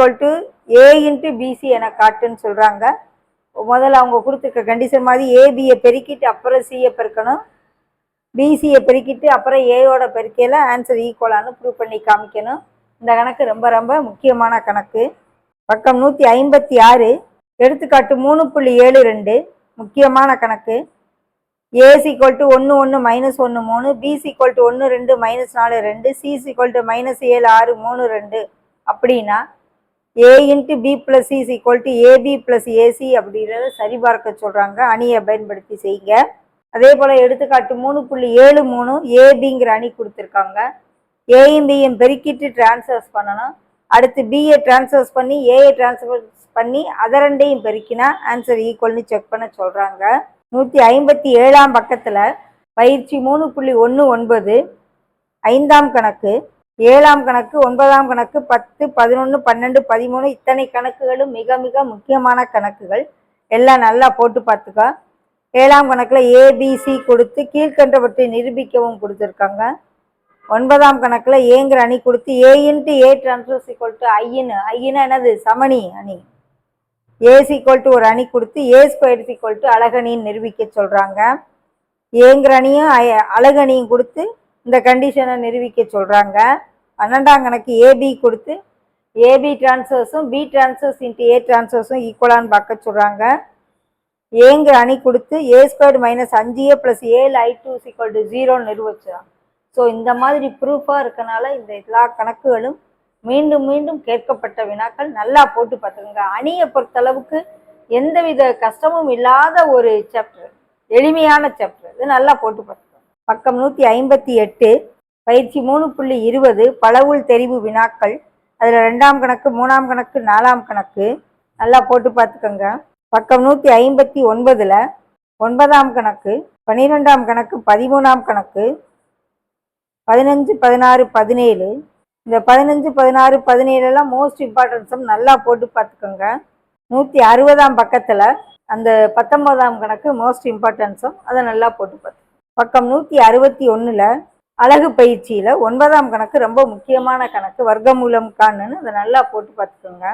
A × BC என காட்டுன்னு சொல்கிறாங்க. முதல்ல அவங்க கொடுத்துருக்க கண்டிஷன் மாதிரி ஏபியை பெருக்கிட்டு அப்புறம் சியை பெருக்கணும், பிசியை பெருக்கிட்டு அப்புறம் ஏயோட பெருக்கையில் ஆன்சர் ஈக்குவலானு ப்ரூவ் பண்ணி காமிக்கணும். இந்த கணக்கு ரொம்ப ரொம்ப முக்கியமான கணக்கு. பக்கம் 156. எடுத்துக்காட்டு 3.72 முக்கியமான கணக்கு. A = 1 1 - 1 3, B = 1 2 - 4 2, C = -7 6 3 2 அப்படின்னா A × B + C = AB + AC அப்படின்றத சரிபார்க்க சொல்கிறாங்க. அணியை பயன்படுத்தி செய்யுங்க. அதே போல் எடுத்துக்காட்டு 3.73 ஏபிங்கிற அணி கொடுத்துருக்காங்க. ஏயும் பியும் பெருக்கிட்டு டிரான்ஸ்ஃபர்ஸ் பண்ணணும். அடுத்து பியை டிரான்ஸ்ஃபர்ஸ் பண்ணி ஏயை டிரான்ஸ்ஃபர்ஸ் பண்ணி அதை ரெண்டையும் பெருக்கினா ஆன்சர் ஈக்குவல்னு செக் பண்ண சொல்கிறாங்க. 157ஆம் பக்கத்தில் பயிற்சி 3.19 5ஆம் கணக்கு, 7ஆம் கணக்கு, 9ஆம் கணக்கு, 10 11 12 13 இத்தனை கணக்குகளும் மிக மிக முக்கியமான கணக்குகள். எல்லாம் நல்லா போட்டு பார்த்துக்க. 7ஆம் கணக்கில் ABC கொடுத்து கீழ்கண்டவற்றை நிரூபிக்கவும் கொடுத்துருக்காங்க. 9ஆம் கணக்கில் ஏங்கிற அணி கொடுத்து A × A டிரான்ஸ்போஸ் = ஐன்னு என்னது சமணி அணி. A = ஒரு அணி கொடுத்து A² = அலகணின்னு நிரூபிக்க சொல்கிறாங்க. ஏங்கிற அணியும் அலகணியும் கொடுத்து இந்த கண்டிஷனை நிரூபிக்க சொல்கிறாங்க. 12ஆம் கணக்கு AB கொடுத்து AB டிரான்ஸ்வர்ஸும் B டிரான்ஸ்வர்ஸ் × A டிரான்ஸ்வர்ஸும் ஈக்குவலான்னு பார்க்க சொல்கிறாங்க. ஏங்கிற அணி கொடுத்து A² - 5A + 7I2 = 0 நிரூபிச்சிடும். ஸோ இந்த மாதிரி ப்ரூஃபாக இருக்கனால இந்த எல்லா கணக்குகளும் மீண்டும் மீண்டும் கேட்கப்பட்ட வினாக்கள். நல்லா போட்டு பார்த்துக்கோங்க. அணியை பொறுத்தளவுக்கு எந்தவித கஷ்டமும் இல்லாத ஒரு சாப்டர், எளிமையான சாப்டர். இது நல்லா போட்டு பார்த்துக்கோங்க. பக்கம் 158 பயிற்சி 3.20 பளவுள் தெரிவு வினாக்கள். அதில் 2ஆம் கணக்கு, 3ஆம் கணக்கு, 4ஆம் கணக்கு. நல்லா போட்டு பார்த்துக்கோங்க. பக்கம் 159ல் 9ஆம் கணக்கு, 12ஆம் கணக்கு, 13ஆம் கணக்கு, 15, 16, 17, இந்த 15, 16, 17 எல்லாம் மோஸ்ட் இம்பார்ட்டன்ட் சம். நல்லா போட்டு பார்த்துக்கோங்க. 160ஆம் பக்கத்தில் அந்த 19ஆம் கணக்கு மோஸ்ட் இம்பார்ட்டன்ட் சம், அதை நல்லா போட்டு பார்த்து. பக்கம் 161ல் அழகு பயிற்சியில் 9ஆம் கணக்கு ரொம்ப முக்கியமான கணக்கு, வர்க்கமூலம் காணுன்னு அதை நல்லா போட்டு பார்த்துக்கோங்க.